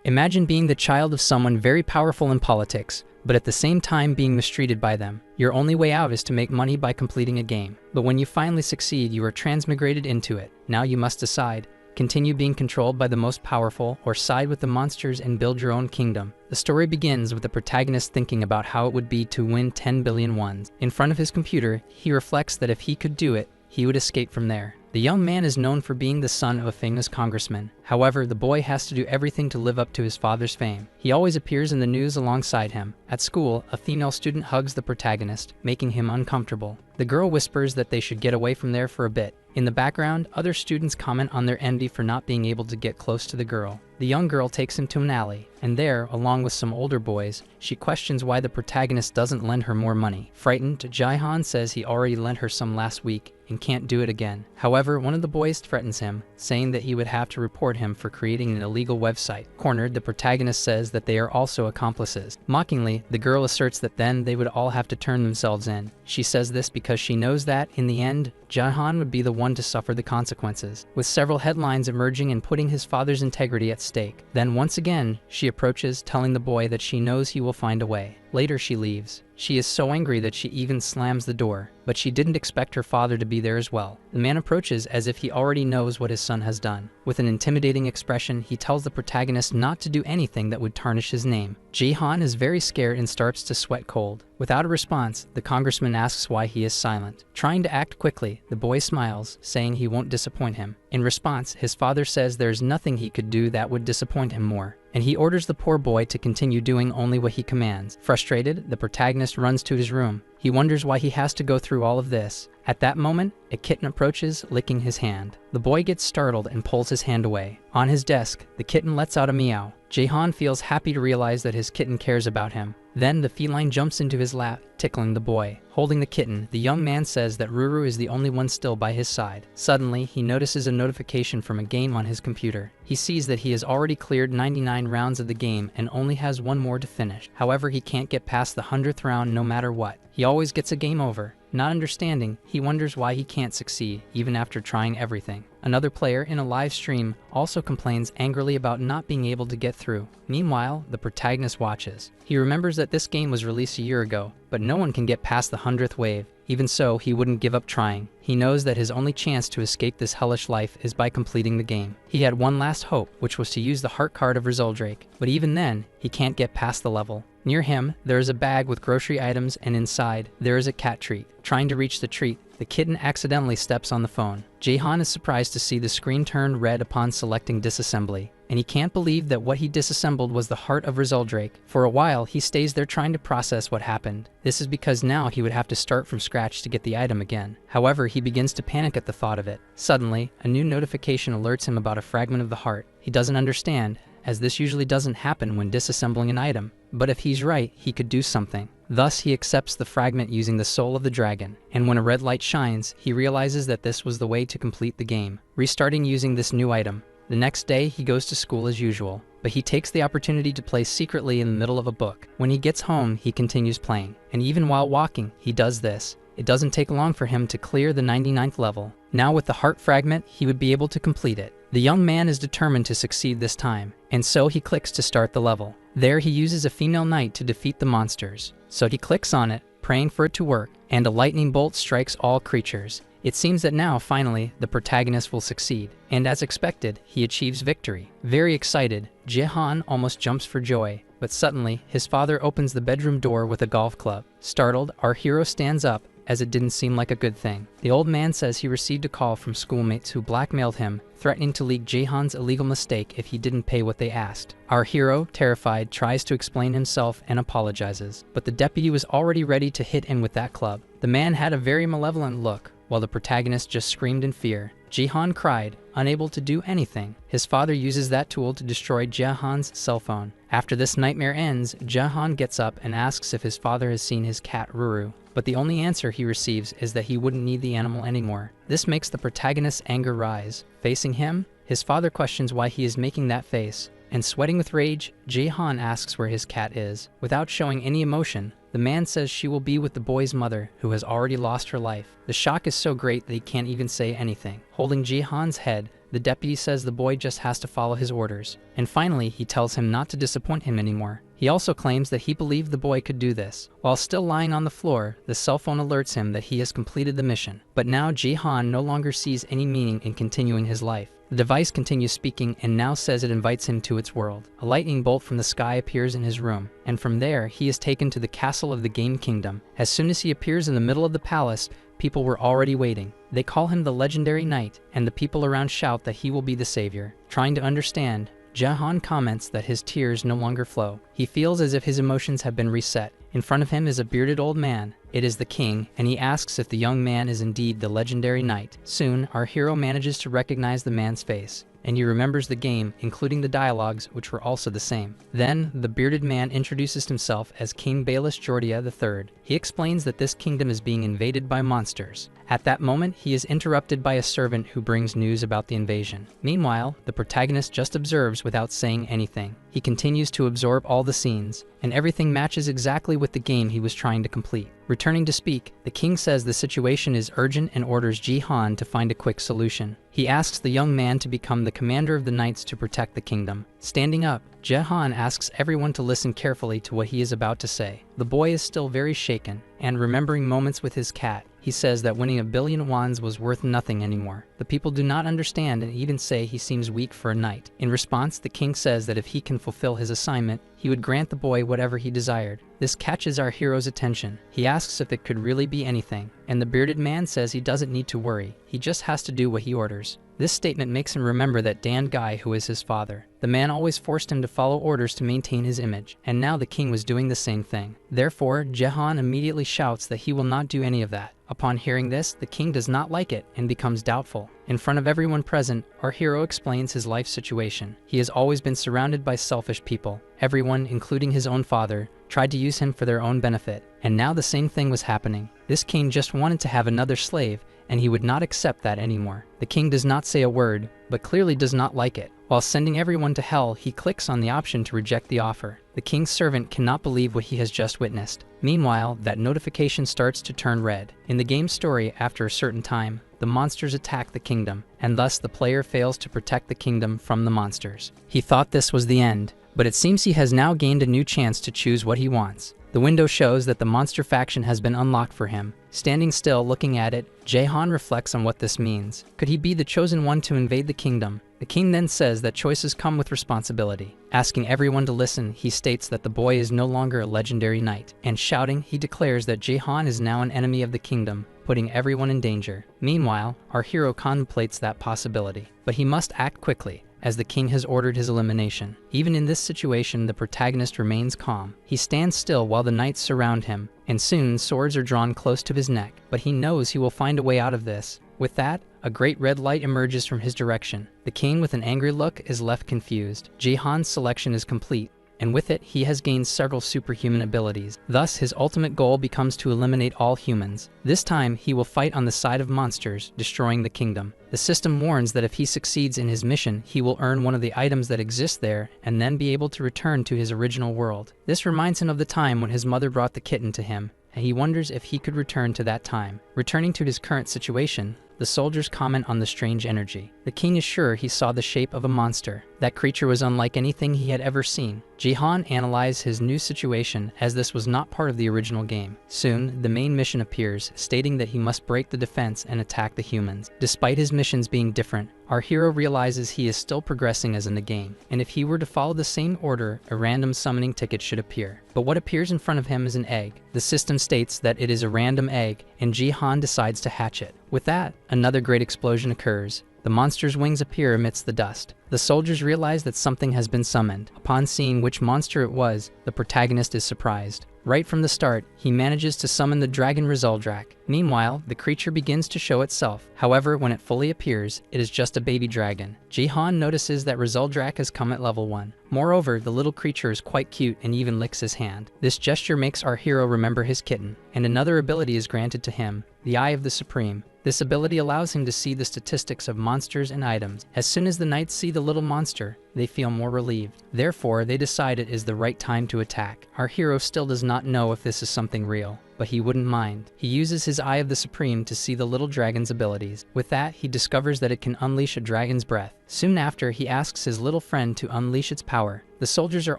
Imagine being the child of someone very powerful in politics, but at the same time being mistreated by them. Your only way out is to make money by completing a game. But when you finally succeed, you are transmigrated into it. Now you must decide. Continue being controlled by the most powerful, or side with the monsters and build your own kingdom. The story begins with the protagonist thinking about how it would be to win 10 billion wons. In front of his computer, he reflects that if he could do it, he would escape from there. The young man is known for being the son of a famous congressman. However, the boy has to do everything to live up to his father's fame. He always appears in the news alongside him. At school, a female student hugs the protagonist, making him uncomfortable. The girl whispers that they should get away from there for a bit. In the background, other students comment on their envy for not being able to get close to the girl. The young girl takes him to an alley, and there, along with some older boys, she questions why the protagonist doesn't lend her more money. Frightened, Jae-han says he already lent her some last week and can't do it again. However, one of the boys threatens him, saying that he would have to report him for creating an illegal website. Cornered, the protagonist says that they are also accomplices. Mockingly, the girl asserts that then they would all have to turn themselves in. She says this because she knows that, in the end, Jae-han would be the one to suffer the consequences, with several headlines emerging and putting his father's integrity at stake. Then once again, she approaches, telling the boy that she knows he will find a way. Later she leaves. She is so angry that she even slams the door, but she didn't expect her father to be there as well. The man approaches as if he already knows what his son has done. With an intimidating expression, he tells the protagonist not to do anything that would tarnish his name. Jae-han is very scared and starts to sweat cold. Without a response, the congressman asks why he is silent. Trying to act quickly, the boy smiles, saying he won't disappoint him. In response, his father says there's nothing he could do that would disappoint him more, and he orders the poor boy to continue doing only what he commands. Frustrated, the protagonist runs to his room. He wonders why he has to go through all of this. At that moment, a kitten approaches, licking his hand. The boy gets startled and pulls his hand away. On his desk, the kitten lets out a meow. Jae-han feels happy to realize that his kitten cares about him. Then the feline jumps into his lap, tickling the boy. Holding the kitten, the young man says that Ruru is the only one still by his side. Suddenly, he notices a notification from a game on his computer. He sees that he has already cleared 99 rounds of the game and only has one more to finish. However, he can't get past the 100th round no matter what. He always gets a game over. Not understanding, he wonders why he can't succeed, even after trying everything. Another player in a live stream also complains angrily about not being able to get through. Meanwhile, the protagonist watches. He remembers that this game was released a year ago, but no one can get past the 100th wave. Even so, he wouldn't give up trying. He knows that his only chance to escape this hellish life is by completing the game. He had one last hope, which was to use the heart card of Rizaldrake, but even then, he can't get past the level. Near him, there is a bag with grocery items, and inside, there is a cat treat. Trying to reach the treat, the kitten accidentally steps on the phone. Jae-han is surprised to see the screen turn red upon selecting disassembly, and he can't believe that what he disassembled was the heart of Rizaldrake. For a while, he stays there trying to process what happened. This is because now he would have to start from scratch to get the item again. However, he begins to panic at the thought of it. Suddenly, a new notification alerts him about a fragment of the heart. He doesn't understand, as this usually doesn't happen when disassembling an item. But if he's right, he could do something. Thus, he accepts the fragment using the soul of the dragon, and when a red light shines, he realizes that this was the way to complete the game, restarting using this new item. The next day, he goes to school as usual, but he takes the opportunity to play secretly in the middle of a book. When he gets home, he continues playing, and even while walking, he does this. It doesn't take long for him to clear the 99th level. Now with the heart fragment, he would be able to complete it. The young man is determined to succeed this time, and so he clicks to start the level. There he uses a female knight to defeat the monsters. So he clicks on it, praying for it to work, and a lightning bolt strikes all creatures. It seems that now, finally, the protagonist will succeed, and as expected, he achieves victory. Very excited, Jae-han almost jumps for joy, but suddenly, his father opens the bedroom door with a golf club. Startled, our hero stands up, as it didn't seem like a good thing. The old man says he received a call from schoolmates who blackmailed him, threatening to leak Jae-han's illegal mistake if he didn't pay what they asked. Our hero, terrified, tries to explain himself and apologizes, but the deputy was already ready to hit him with that club. The man had a very malevolent look, while the protagonist just screamed in fear. Jae-han cried, unable to do anything. His father uses that tool to destroy Jae-han's cell phone. After this nightmare ends, Jae-han gets up and asks if his father has seen his cat Ruru, but the only answer he receives is that he wouldn't need the animal anymore. This makes the protagonist's anger rise. Facing him, his father questions why he is making that face, and sweating with rage, Jae-han asks where his cat is. Without showing any emotion, the The man says she will be with the boy's mother, who has already lost her life. The shock is so great that he can't even say anything. Holding Ji-han's head, the deputy says the boy just has to follow his orders. And finally, he tells him not to disappoint him anymore. He also claims that he believed the boy could do this. While still lying on the floor, the cell phone alerts him that he has completed the mission. But now Ji-han no longer sees any meaning in continuing his life. The device continues speaking and now says it invites him to its world. A lightning bolt from the sky appears in his room, and from there he is taken to the castle of the Game Kingdom. As soon as he appears in the middle of the palace, people were already waiting. They call him the legendary knight, and the people around shout that he will be the savior. Trying to understand, Ji-han comments that his tears no longer flow. He feels as if his emotions have been reset. In front of him is a bearded old man. It is the king, and he asks if the young man is indeed the legendary knight. Soon, our hero manages to recognize the man's face, and he remembers the game, including the dialogues, which were also the same. Then, the bearded man introduces himself as King Baelish Jordia III. He explains that this kingdom is being invaded by monsters. At that moment, he is interrupted by a servant who brings news about the invasion. Meanwhile, the protagonist just observes without saying anything. He continues to absorb all the scenes, and everything matches exactly with the game he was trying to complete. Returning to speak, the king says the situation is urgent and orders Ji-han to find a quick solution. He asks the young man to become the commander of the knights to protect the kingdom. Standing up, Ji-han asks everyone to listen carefully to what he is about to say. The boy is still very shaken, and remembering moments with his cat, he says that winning 1 billion wands was worth nothing anymore. The people do not understand and even say he seems weak for a knight. In response, the king says that if he can fulfill his assignment, he would grant the boy whatever he desired. This catches our hero's attention. He asks if it could really be anything, and the bearded man says he doesn't need to worry. He just has to do what he orders. This statement makes him remember that Dan guy who is his father. The man always forced him to follow orders to maintain his image, and now the king was doing the same thing. Therefore, Ji-han immediately shouts that he will not do any of that. Upon hearing this, the king does not like it and becomes doubtful. In front of everyone present, our hero explains his life situation. He has always been surrounded by selfish people. Everyone, including his own father, tried to use him for their own benefit, and now the same thing was happening. This king just wanted to have another slave, and he would not accept that anymore. The king does not say a word, but clearly does not like it. While sending everyone to hell, he clicks on the option to reject the offer. The king's servant cannot believe what he has just witnessed. Meanwhile, that notification starts to turn red. In the game's story, after a certain time, the monsters attack the kingdom, and thus the player fails to protect the kingdom from the monsters. He thought this was the end, but it seems he has now gained a new chance to choose what he wants. The window shows that the monster faction has been unlocked for him. Standing still, looking at it, Ji-han reflects on what this means. Could he be the chosen one to invade the kingdom? The king then says that choices come with responsibility. Asking everyone to listen, he states that the boy is no longer a legendary knight, and shouting, he declares that Ji-han is now an enemy of the kingdom, putting everyone in danger. Meanwhile, our hero contemplates that possibility, but he must act quickly, as the king has ordered his elimination. Even in this situation, the protagonist remains calm. He stands still while the knights surround him, and soon swords are drawn close to his neck, but he knows he will find a way out of this. With that, a great red light emerges from his direction. The king, with an angry look, is left confused. Ji-han's selection is complete, and with it, he has gained several superhuman abilities. Thus, his ultimate goal becomes to eliminate all humans. This time, he will fight on the side of monsters, destroying the kingdom. The system warns that if he succeeds in his mission, he will earn one of the items that exist there and then be able to return to his original world. This reminds him of the time when his mother brought the kitten to him, and he wonders if he could return to that time. Returning to his current situation, the soldiers comment on the strange energy. The king is sure he saw the shape of a monster. That creature was unlike anything he had ever seen. Ji-han analyzed his new situation, as this was not part of the original game. Soon, the main mission appears, stating that he must break the defense and attack the humans. Despite his missions being different, our hero realizes he is still progressing as in the game, and if he were to follow the same order, a random summoning ticket should appear. But what appears in front of him is an egg. The system states that it is a random egg, and Ji-han decides to hatch it. With that, another great explosion occurs. The monster's wings appear amidst the dust. The soldiers realize that something has been summoned. Upon seeing which monster it was, the protagonist is surprised. Right from the start, he manages to summon the dragon Rizoldrak. Meanwhile, the creature begins to show itself. However, when it fully appears, it is just a baby dragon. Ji-han notices that Rizoldrak has come at level 1. Moreover, the little creature is quite cute and even licks his hand. This gesture makes our hero remember his kitten, and another ability is granted to him. the Eye of the Supreme. This ability allows him to see the statistics of monsters and items. As soon as the knights see the little monster, they feel more relieved. Therefore, they decide it is the right time to attack. Our hero still does not know if this is something real, but he wouldn't mind. He uses his Eye of the Supreme to see the little dragon's abilities. With that, he discovers that it can unleash a dragon's breath. Soon after, he asks his little friend to unleash its power. The soldiers are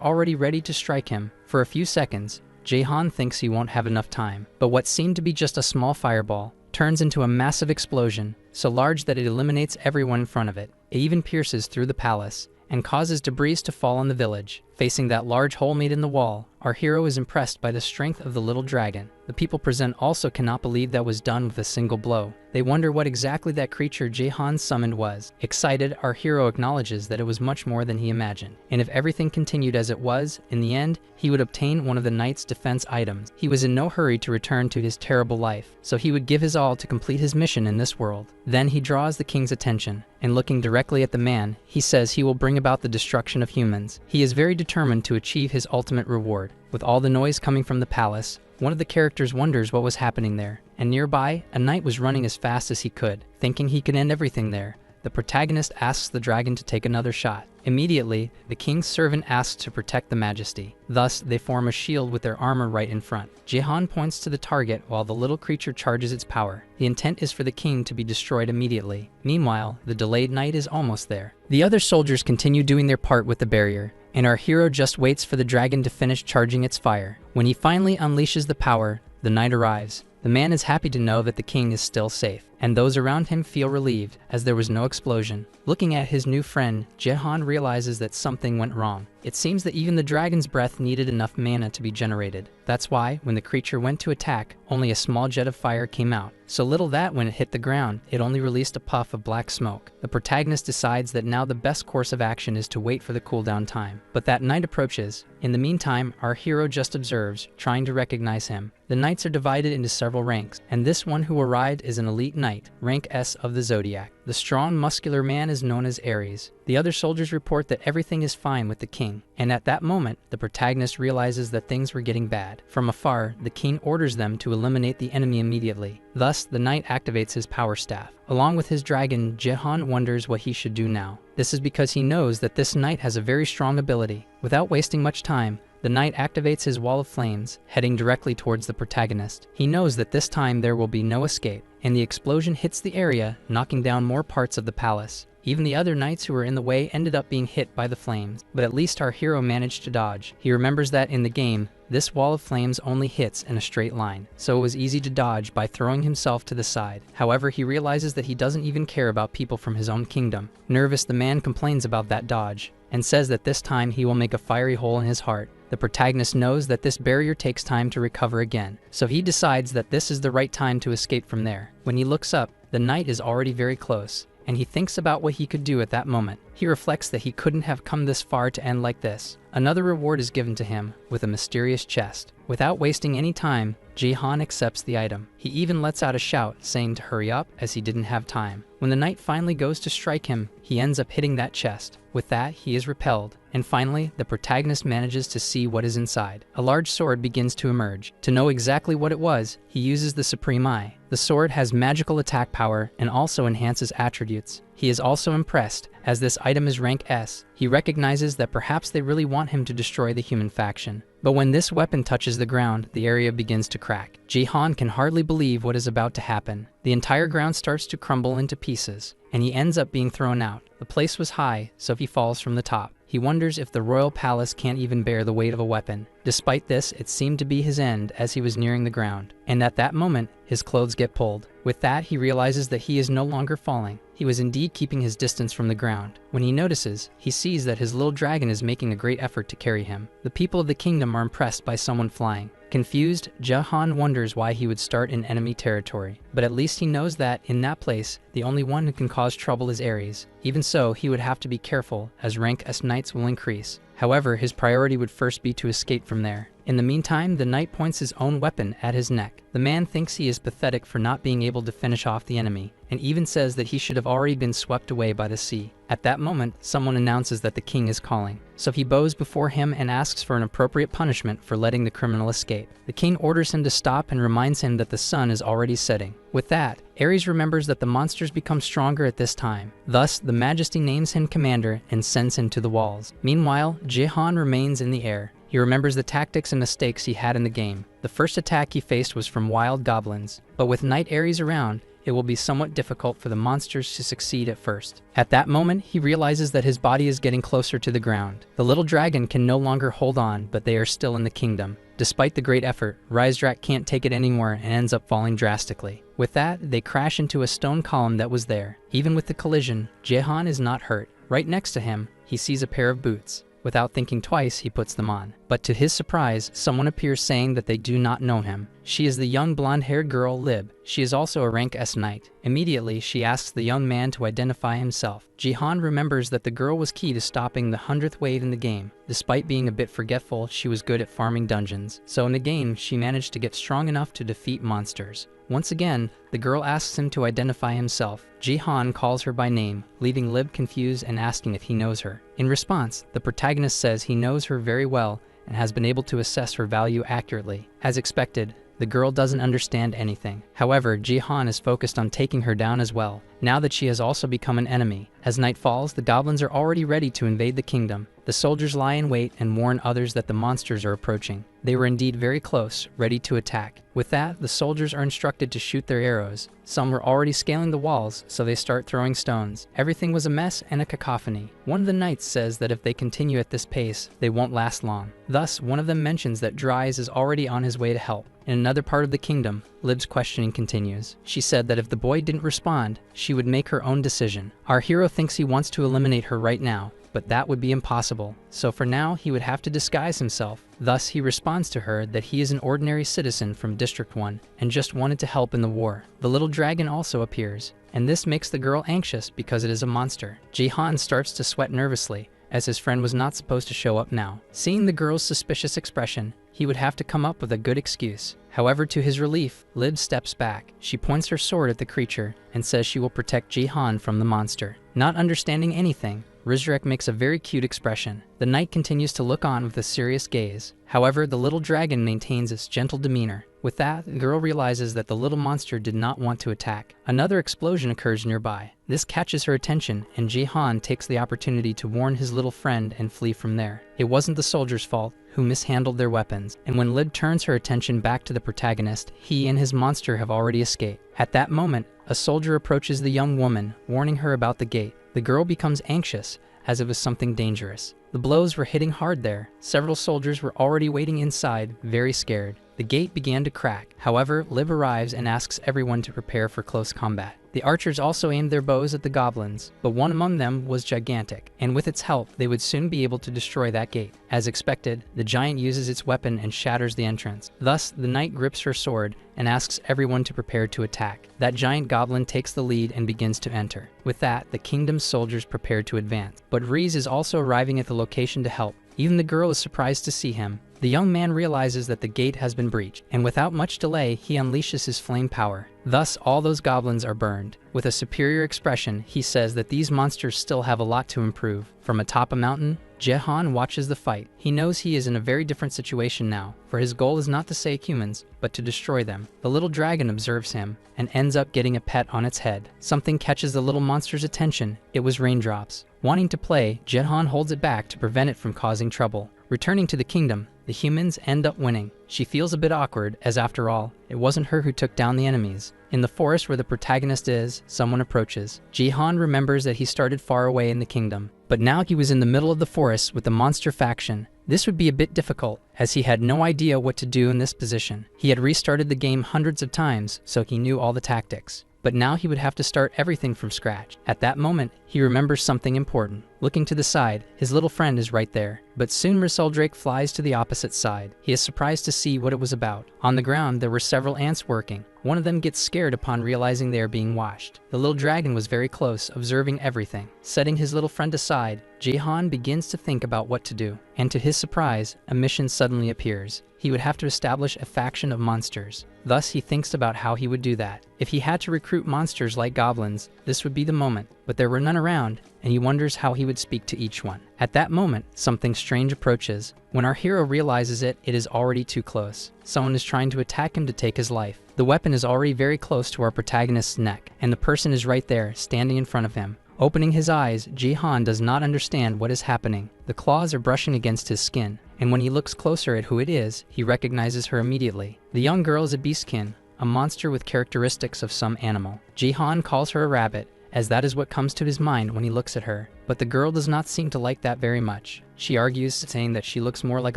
already ready to strike him. For a few seconds, Jaehan thinks he won't have enough time, but what seemed to be just a small fireball turns into a massive explosion, so large that it eliminates everyone in front of it. It even pierces through the palace and causes debris to fall on the village. Facing that large hole made in the wall, our hero is impressed by the strength of the little dragon. The people present also cannot believe that was done with a single blow. They wonder what exactly that creature Jaehan summoned was. Excited, our hero acknowledges that it was much more than he imagined, and if everything continued as it was, in the end, he would obtain one of the knight's defense items. He was in no hurry to return to his terrible life, so he would give his all to complete his mission in this world. Then he draws the king's attention, and looking directly at the man, he says he will bring about the destruction of humans. He is very determined to achieve his ultimate reward. With all the noise coming from the palace, one of the characters wonders what was happening there, and nearby, a knight was running as fast as he could, thinking he could end everything there. The protagonist asks the dragon to take another shot. Immediately, the king's servant asks to protect the majesty. Thus, they form a shield with their armor right in front. Jaehan points to the target while the little creature charges its power. The intent is for the king to be destroyed immediately. Meanwhile, the delayed knight is almost there. The other soldiers continue doing their part with the barrier, and our hero just waits for the dragon to finish charging its fire. When he finally unleashes the power, the knight arrives. The man is happy to know that the king is still safe, and those around him feel relieved as there was no explosion. Looking at his new friend, Jaehan realizes that something went wrong. It seems that even the dragon's breath needed enough mana to be generated. That's why, when the creature went to attack, only a small jet of fire came out. So little that when it hit the ground, it only released a puff of black smoke. The protagonist decides that now the best course of action is to wait for the cooldown time. But that knight approaches. In the meantime, our hero just observes, trying to recognize him. The knights are divided into several ranks, and this one who arrived is an elite knight, rank S of the Zodiac. The strong, muscular man is known as Ares. The other soldiers report that everything is fine with the king, and at that moment, the protagonist realizes that things were getting bad. From afar, the king orders them to eliminate the enemy immediately. Thus, the knight activates his power staff. Along with his dragon, Jaehan wonders what he should do now. This is because he knows that this knight has a very strong ability. Without wasting much time, the knight activates his wall of flames, heading directly towards the protagonist. He knows that this time there will be no escape, and the explosion hits the area, knocking down more parts of the palace. Even the other knights who were in the way ended up being hit by the flames, but at least our hero managed to dodge. He remembers that in the game, this wall of flames only hits in a straight line, so it was easy to dodge by throwing himself to the side. However, he realizes that he doesn't even care about people from his own kingdom. Nervous, the man complains about that dodge, and says that this time he will make a fiery hole in his heart. The protagonist knows that this barrier takes time to recover again, so he decides that this is the right time to escape from there. When he looks up, the knight is already very close, and he thinks about what he could do at that moment. He reflects that he couldn't have come this far to end like this. Another reward is given to him, with a mysterious chest. Without wasting any time, Jaehan accepts the item. He even lets out a shout, saying to hurry up, as he didn't have time. When the knight finally goes to strike him, he ends up hitting that chest. With that, he is repelled. And finally, the protagonist manages to see what is inside. A large sword begins to emerge. To know exactly what it was, he uses the Supreme Eye. The sword has magical attack power and also enhances attributes. He is also impressed, as this item is rank S. He recognizes that perhaps they really want him to destroy the human faction. But when this weapon touches the ground, the area begins to crack. Jaehan can hardly believe what is about to happen. The entire ground starts to crumble into pieces, and he ends up being thrown out. The place was high, so he falls from the top. He wonders if the royal palace can't even bear the weight of a weapon. Despite this, it seemed to be his end as he was nearing the ground. And at that moment, his clothes get pulled. With that, he realizes that he is no longer falling. He was indeed keeping his distance from the ground. When he notices, he sees that his little dragon is making a great effort to carry him. The people of the kingdom are impressed by someone flying. Confused, Jaehan wonders why he would start in enemy territory. But at least he knows that, in that place, the only one who can cause trouble is Ares. Even so, he would have to be careful, as rank S knights will increase. However, his priority would first be to escape from there. In the meantime, the knight points his own weapon at his neck. The man thinks he is pathetic for not being able to finish off the enemy, and even says that he should have already been swept away by the sea. At that moment, someone announces that the king is calling. So he bows before him and asks for an appropriate punishment for letting the criminal escape. The king orders him to stop and reminds him that the sun is already setting. With that, Ares remembers that the monsters become stronger at this time. Thus, the Majesty names him commander and sends him to the walls. Meanwhile, Jihan remains in the air. He remembers the tactics and mistakes he had in the game. The first attack he faced was from wild goblins, but with Knight Ares around, it will be somewhat difficult for the monsters to succeed at first. At that moment, he realizes that his body is getting closer to the ground. The little dragon can no longer hold on, but they are still in the kingdom. Despite the great effort, Risedrak can't take it anymore and ends up falling drastically. With that, they crash into a stone column that was there. Even with the collision, Jehan is not hurt. Right next to him, he sees a pair of boots. Without thinking twice, he puts them on. But to his surprise, someone appears saying that they do not know him. She is the young blonde-haired girl, Lib. She is also a rank S knight. Immediately, she asks the young man to identify himself. Jihan remembers that the girl was key to stopping the 100th wave in the game. Despite being a bit forgetful, she was good at farming dungeons. So in the game, she managed to get strong enough to defeat monsters. Once again, the girl asks him to identify himself. Jihan calls her by name, leaving Lib confused and asking if he knows her. In response, the protagonist says he knows her very well and has been able to assess her value accurately. As expected, the girl doesn't understand anything. However, Jihan is focused on taking her down as well, now that she has also become an enemy. As night falls, the goblins are already ready to invade the kingdom. The soldiers lie in wait and warn others that the monsters are approaching. They were indeed very close, ready to attack. With that, the soldiers are instructed to shoot their arrows. Some were already scaling the walls, so they start throwing stones. Everything was a mess and a cacophony. One of the knights says that if they continue at this pace, they won't last long. Thus, one of them mentions that Dries is already on his way to help. In another part of the kingdom, Lib's questioning continues. She said that if the boy didn't respond, she would make her own decision. Our hero thinks he wants to eliminate her right now, but that would be impossible. So for now, he would have to disguise himself. Thus, he responds to her that he is an ordinary citizen from District 1 and just wanted to help in the war. The little dragon also appears, and this makes the girl anxious because it is a monster. Jihan starts to sweat nervously, as his friend was not supposed to show up now. Seeing the girl's suspicious expression, he would have to come up with a good excuse. However, to his relief, Lib steps back. She points her sword at the creature and says she will protect Jihan from the monster. Not understanding anything, Rizrek makes a very cute expression. The knight continues to look on with a serious gaze. However, the little dragon maintains its gentle demeanor. With that, the girl realizes that the little monster did not want to attack. Another explosion occurs nearby. This catches her attention, and Jihan takes the opportunity to warn his little friend and flee from there. It wasn't the soldiers' fault, who mishandled their weapons, and when Lib turns her attention back to the protagonist, he and his monster have already escaped. At that moment, a soldier approaches the young woman, warning her about the gate. The girl becomes anxious, as it was something dangerous. The blows were hitting hard there. Several soldiers were already waiting inside, very scared. The gate began to crack. However, Lib arrives and asks everyone to prepare for close combat. The archers also aimed their bows at the goblins, but one among them was gigantic, and with its help, they would soon be able to destroy that gate. As expected, the giant uses its weapon and shatters the entrance. Thus, the knight grips her sword and asks everyone to prepare to attack. That giant goblin takes the lead and begins to enter. With that, the kingdom's soldiers prepare to advance. But Reese is also arriving at the location to help. Even the girl is surprised to see him. The young man realizes that the gate has been breached, and without much delay, he unleashes his flame power. Thus, all those goblins are burned. With a superior expression, he says that these monsters still have a lot to improve. From atop a mountain, Jehan watches the fight. He knows he is in a very different situation now, for his goal is not to save humans, but to destroy them. The little dragon observes him, and ends up getting a pet on its head. Something catches the little monster's attention. It was raindrops. Wanting to play, Jehan holds it back to prevent it from causing trouble. Returning to the kingdom, the humans end up winning. She feels a bit awkward, as after all, it wasn't her who took down the enemies. In the forest where the protagonist is, someone approaches. Jihan remembers that he started far away in the kingdom, but now he was in the middle of the forest with the monster faction. This would be a bit difficult, as he had no idea what to do in this position. He had restarted the game hundreds of times, so he knew all the tactics. But now he would have to start everything from scratch. At that moment, he remembers something important. Looking to the side, his little friend is right there. But soon Riseldrake flies to the opposite side. He is surprised to see what it was about. On the ground, there were several ants working. One of them gets scared upon realizing they are being watched. The little dragon was very close, observing everything. Setting his little friend aside, Jae-han begins to think about what to do, and to his surprise, a mission suddenly appears. He would have to establish a faction of monsters. Thus, he thinks about how he would do that. If he had to recruit monsters like goblins, this would be the moment, but there were none around, and he wonders how he would speak to each one. At that moment, something strange approaches. When our hero realizes it, it is already too close. Someone is trying to attack him to take his life. The weapon is already very close to our protagonist's neck, and the person is right there, standing in front of him. Opening his eyes, Jae-han does not understand what is happening. The claws are brushing against his skin, and when he looks closer at who it is, he recognizes her immediately. The young girl is a beastkin, a monster with characteristics of some animal. Jae-han calls her a rabbit, as that is what comes to his mind when he looks at her. But the girl does not seem to like that very much. She argues, saying that she looks more like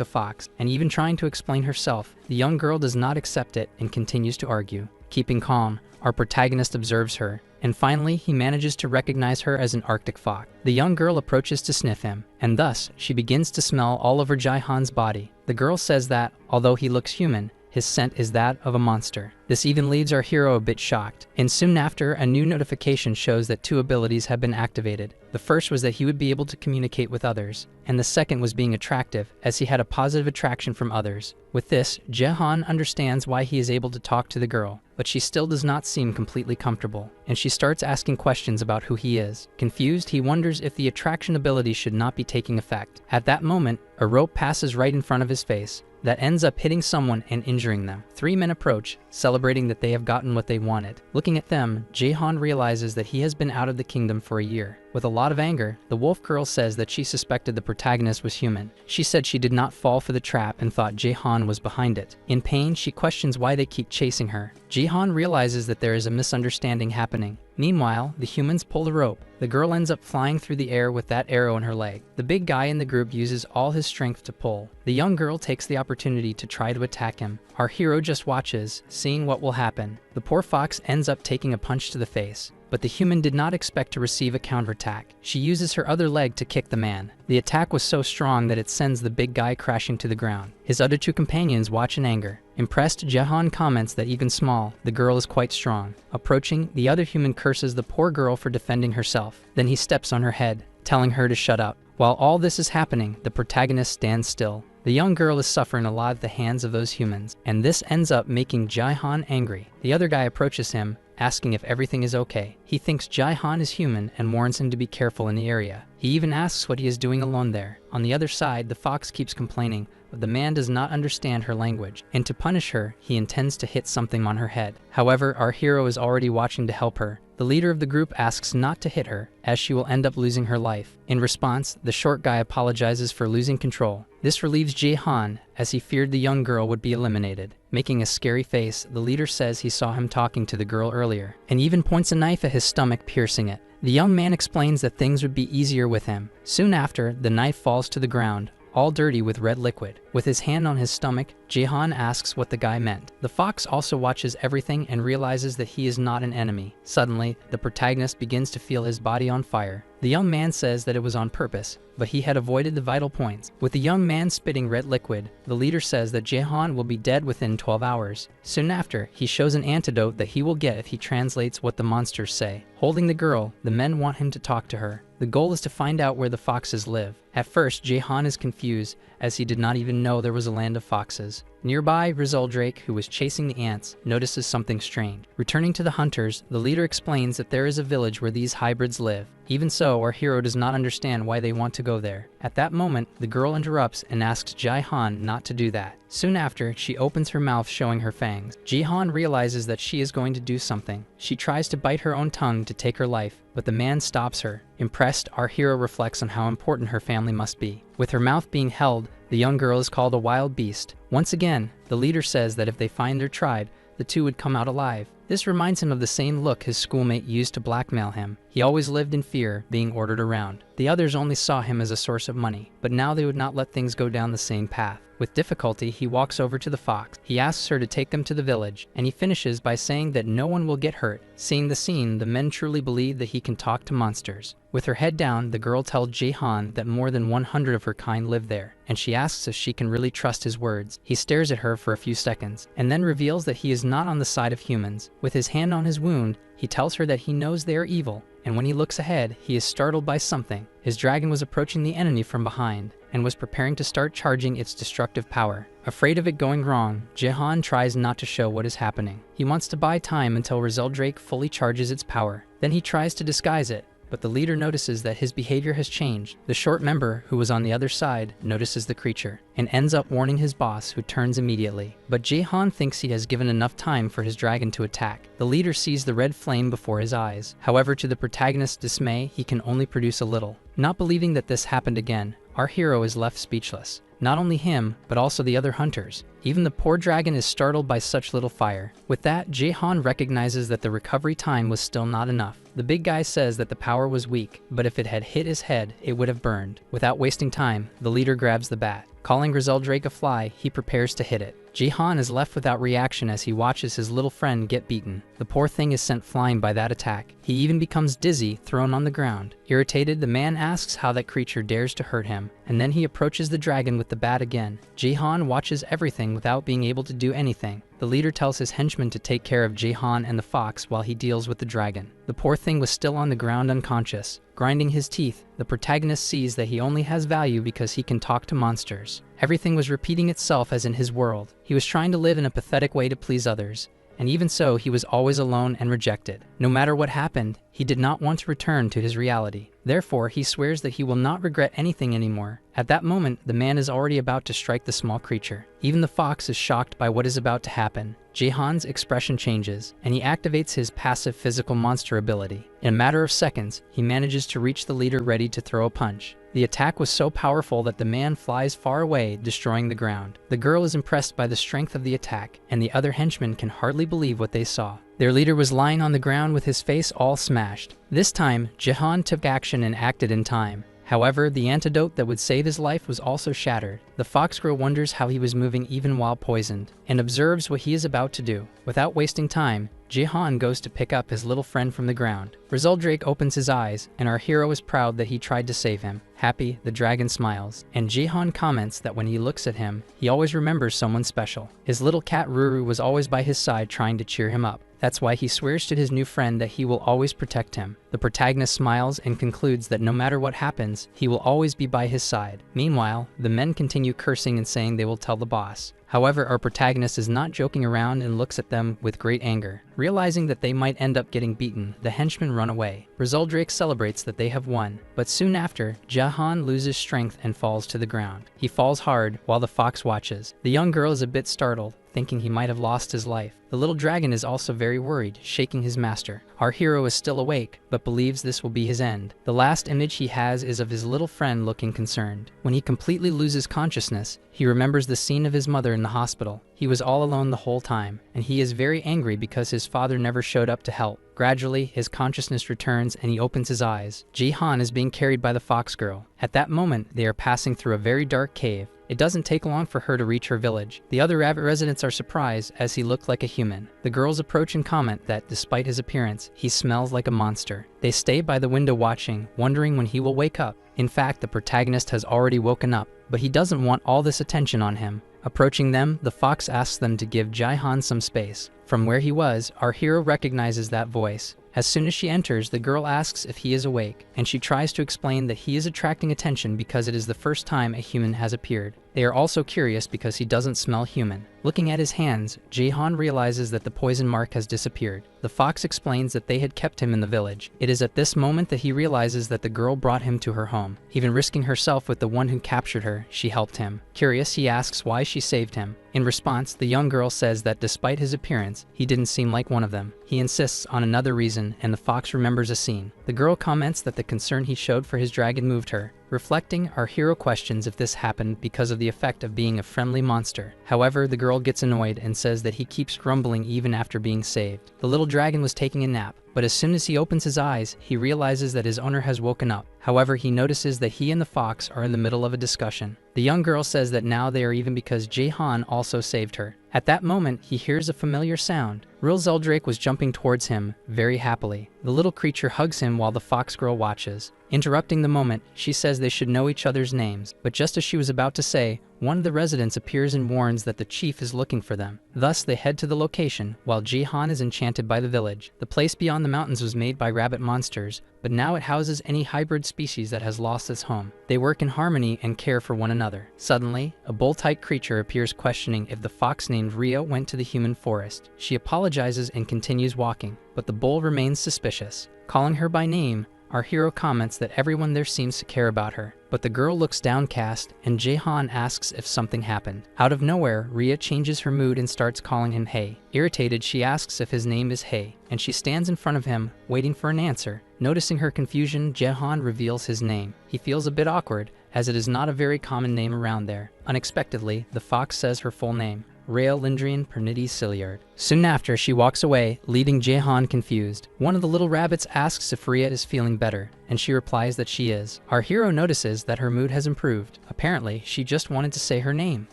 a fox, and even trying to explain herself. The young girl does not accept it and continues to argue. Keeping calm, our protagonist observes her, and finally he manages to recognize her as an Arctic fox. The young girl approaches to sniff him, and thus she begins to smell all over Jae-han's body. The girl says that, although he looks human, his scent is that of a monster. This even leaves our hero a bit shocked, and soon after, a new notification shows that 2 abilities have been activated. The first was that he would be able to communicate with others, and the second was being attractive, as he had a positive attraction from others. With this, Jae-han understands why he is able to talk to the girl, but she still does not seem completely comfortable, and she starts asking questions about who he is. Confused, he wonders if the attraction ability should not be taking effect. At that moment, a rope passes right in front of his face, that ends up hitting someone and injuring them. 3 men approach, celebrating that they have gotten what they wanted. Looking at them, Jae-han realizes that he has been out of the kingdom for a year. With a lot of anger, the wolf girl says that she suspected the protagonist was human. She said she did not fall for the trap and thought Jae-han was behind it. In pain, she questions why they keep chasing her. Jae-han realizes that there is a misunderstanding happening. Meanwhile, the humans pull the rope. The girl ends up flying through the air with that arrow in her leg. The big guy in the group uses all his strength to pull. The young girl takes the opportunity to try to attack him. Our hero just watches, seeing what will happen. The poor fox ends up taking a punch to the face, but the human did not expect to receive a counterattack. She uses her other leg to kick the man. The attack was so strong that it sends the big guy crashing to the ground. His other 2 companions watch in anger. Impressed, Jae-han comments that even small, the girl is quite strong. Approaching, the other human curses the poor girl for defending herself. Then he steps on her head, telling her to shut up. While all this is happening, the protagonist stands still. The young girl is suffering a lot at the hands of those humans, and this ends up making Jae-han angry. The other guy approaches him, asking if everything is okay. He thinks Jae-han is human and warns him to be careful in the area. He even asks what he is doing alone there. On the other side, the fox keeps complaining, but the man does not understand her language, and to punish her, he intends to hit something on her head. However, our hero is already watching to help her. The leader of the group asks not to hit her, as she will end up losing her life. In response, the short guy apologizes for losing control. This relieves Jae-han, as he feared the young girl would be eliminated. Making a scary face, the leader says he saw him talking to the girl earlier, and even points a knife at his stomach, piercing it. The young man explains that things would be easier with him. Soon after, the knife falls to the ground, all dirty with red liquid. With his hand on his stomach, Jae-han asks what the guy meant. The fox also watches everything and realizes that he is not an enemy. Suddenly, the protagonist begins to feel his body on fire. The young man says that it was on purpose, but he had avoided the vital points. With the young man spitting red liquid, the leader says that Jae-han will be dead within 12 hours. Soon after, he shows an antidote that he will get if he translates what the monsters say. Holding the girl, the men want him to talk to her. The goal is to find out where the foxes live. At first, Jae-han is confused, as he did not even know there was a land of foxes. Nearby, Rizaldrake, who was chasing the ants, notices something strange. Returning to the hunters, the leader explains that there is a village where these hybrids live. Even so, our hero does not understand why they want to go there. At that moment, the girl interrupts and asks Jae-han not to do that. Soon after, she opens her mouth showing her fangs. Jae-han realizes that she is going to do something. She tries to bite her own tongue to take her life, but the man stops her. Impressed, our hero reflects on how important her family must be. With her mouth being held, the young girl is called a wild beast. Once again, the leader says that if they find their tribe, the 2 would come out alive. This reminds him of the same look his schoolmate used to blackmail him. He always lived in fear, being ordered around. The others only saw him as a source of money, but now they would not let things go down the same path. With difficulty, he walks over to the fox. He asks her to take them to the village, and he finishes by saying that no one will get hurt. Seeing the scene, the men truly believe that he can talk to monsters. With her head down, the girl tells Jaehan that more than 100 of her kind live there, and she asks if she can really trust his words. He stares at her for a few seconds, and then reveals that he is not on the side of humans. With his hand on his wound, he tells her that he knows they are evil, and when he looks ahead, he is startled by something. His dragon was approaching the enemy from behind, and was preparing to start charging its destructive power. Afraid of it going wrong, Jaehan tries not to show what is happening. He wants to buy time until Drake fully charges its power. Then he tries to disguise it, but the leader notices that his behavior has changed. The short member, who was on the other side, notices the creature, and ends up warning his boss, who turns immediately. But Jaehan thinks he has given enough time for his dragon to attack. The leader sees the red flame before his eyes. However, to the protagonist's dismay, he can only produce a little. Not believing that this happened again, our hero is left speechless. Not only him, but also the other hunters. Even the poor dragon is startled by such little fire. With that, Jaehan recognizes that the recovery time was still not enough. The big guy says that the power was weak, but if it had hit his head, it would have burned. Without wasting time, the leader grabs the bat. Calling Drake a fly, he prepares to hit it. Jaehan is left without reaction as he watches his little friend get beaten. The poor thing is sent flying by that attack. He even becomes dizzy, thrown on the ground. Irritated, the man asks how that creature dares to hurt him, and then he approaches the dragon with the bat again. Jaehan watches everything without being able to do anything. The leader tells his henchmen to take care of Jaehan and the fox while he deals with the dragon. The poor thing was still on the ground unconscious. Grinding his teeth, the protagonist sees that he only has value because he can talk to monsters. Everything was repeating itself as in his world. He was trying to live in a pathetic way to please others, and even so, he was always alone and rejected. No matter what happened, he did not want to return to his reality. Therefore, he swears that he will not regret anything anymore. At that moment, the man is already about to strike the small creature. Even the fox is shocked by what is about to happen. Jaehan's expression changes, and he activates his passive physical monster ability. In a matter of seconds, he manages to reach the leader ready to throw a punch. The attack was so powerful that the man flies far away, destroying the ground. The girl is impressed by the strength of the attack, and the other henchmen can hardly believe what they saw. Their leader was lying on the ground with his face all smashed. This time, Jaehan took action and acted in time. However, the antidote that would save his life was also shattered. The fox girl wonders how he was moving even while poisoned, and observes what he is about to do. Without wasting time, Jaehan goes to pick up his little friend from the ground. Drake opens his eyes, and our hero is proud that he tried to save him. Happy, the dragon smiles, and Jaehan comments that when he looks at him, he always remembers someone special. His little cat Ruru was always by his side trying to cheer him up. That's why he swears to his new friend that he will always protect him. The protagonist smiles and concludes that no matter what happens, he will always be by his side. Meanwhile, the men continue cursing and saying they will tell the boss. However, our protagonist is not joking around and looks at them with great anger. Realizing that they might end up getting beaten, the henchmen run away. Drake celebrates that they have won, but soon after, Jaehan loses strength and falls to the ground. He falls hard while the fox watches. The young girl is a bit startled, thinking he might have lost his life. The little dragon is also very worried, shaking his master. Our hero is still awake, but believes this will be his end. The last image he has is of his little friend looking concerned. When he completely loses consciousness, he remembers the scene of his mother in the hospital. He was all alone the whole time, and he is very angry because his father never showed up to help. Gradually, his consciousness returns and he opens his eyes. Jaehan is being carried by the fox girl. At that moment, they are passing through a very dark cave. It doesn't take long for her to reach her village. The other rabbit residents are surprised as he looked like a human. The girls approach and comment that, despite his appearance, he smells like a monster. They stay by the window watching, wondering when he will wake up. In fact, the protagonist has already woken up, but he doesn't want all this attention on him. Approaching them, the fox asks them to give Jaehan some space. From where he was, our hero recognizes that voice. As soon as she enters, the girl asks if he is awake, and she tries to explain that he is attracting attention because it is the first time a human has appeared. They are also curious because he doesn't smell human. Looking at his hands, Jaehan realizes that the poison mark has disappeared. The fox explains that they had kept him in the village. It is at this moment that he realizes that the girl brought him to her home. Even risking herself with the one who captured her, she helped him. Curious, he asks why she saved him. In response, the young girl says that despite his appearance, he didn't seem like one of them. He insists on another reason, and the fox remembers a scene. The girl comments that the concern he showed for his dragon moved her. Reflecting, our hero questions if this happened because of the effect of being a friendly monster. However, the girl gets annoyed and says that he keeps grumbling even after being saved. The little dragon was taking a nap, but as soon as he opens his eyes, he realizes that his owner has woken up. However, he notices that he and the fox are in the middle of a discussion. The young girl says that now they are even because Jae-han also saved her. At that moment, he hears a familiar sound. Real Zeldrake was jumping towards him, very happily. The little creature hugs him while the fox girl watches. Interrupting the moment, she says they should know each other's names, but just as she was about to say, one of the residents appears and warns that the chief is looking for them. Thus, they head to the location, while Jae-han is enchanted by the village. The place beyond the mountains was made by rabbit monsters, but now it houses any hybrid species that has lost its home. They work in harmony and care for one another. Suddenly, a bull-type creature appears questioning if the fox named Rhea went to the human forest. She apologizes and continues walking, but the bull remains suspicious. Calling her by name, our hero comments that everyone there seems to care about her, but the girl looks downcast and Jae-han asks if something happened. Out of nowhere, Rhea changes her mood and starts calling him Hey. Irritated, she asks if his name is Hey, and she stands in front of him, waiting for an answer. Noticing her confusion, Jae-han reveals his name. He feels a bit awkward, as it is not a very common name around there. Unexpectedly, the fox says her full name, Rhea Lindrian Pernity Cilliard. Soon after, she walks away, leaving Jae-han confused. One of the little rabbits asks if Rhea is feeling better, and she replies that she is. Our hero notices that her mood has improved. Apparently, she just wanted to say her name.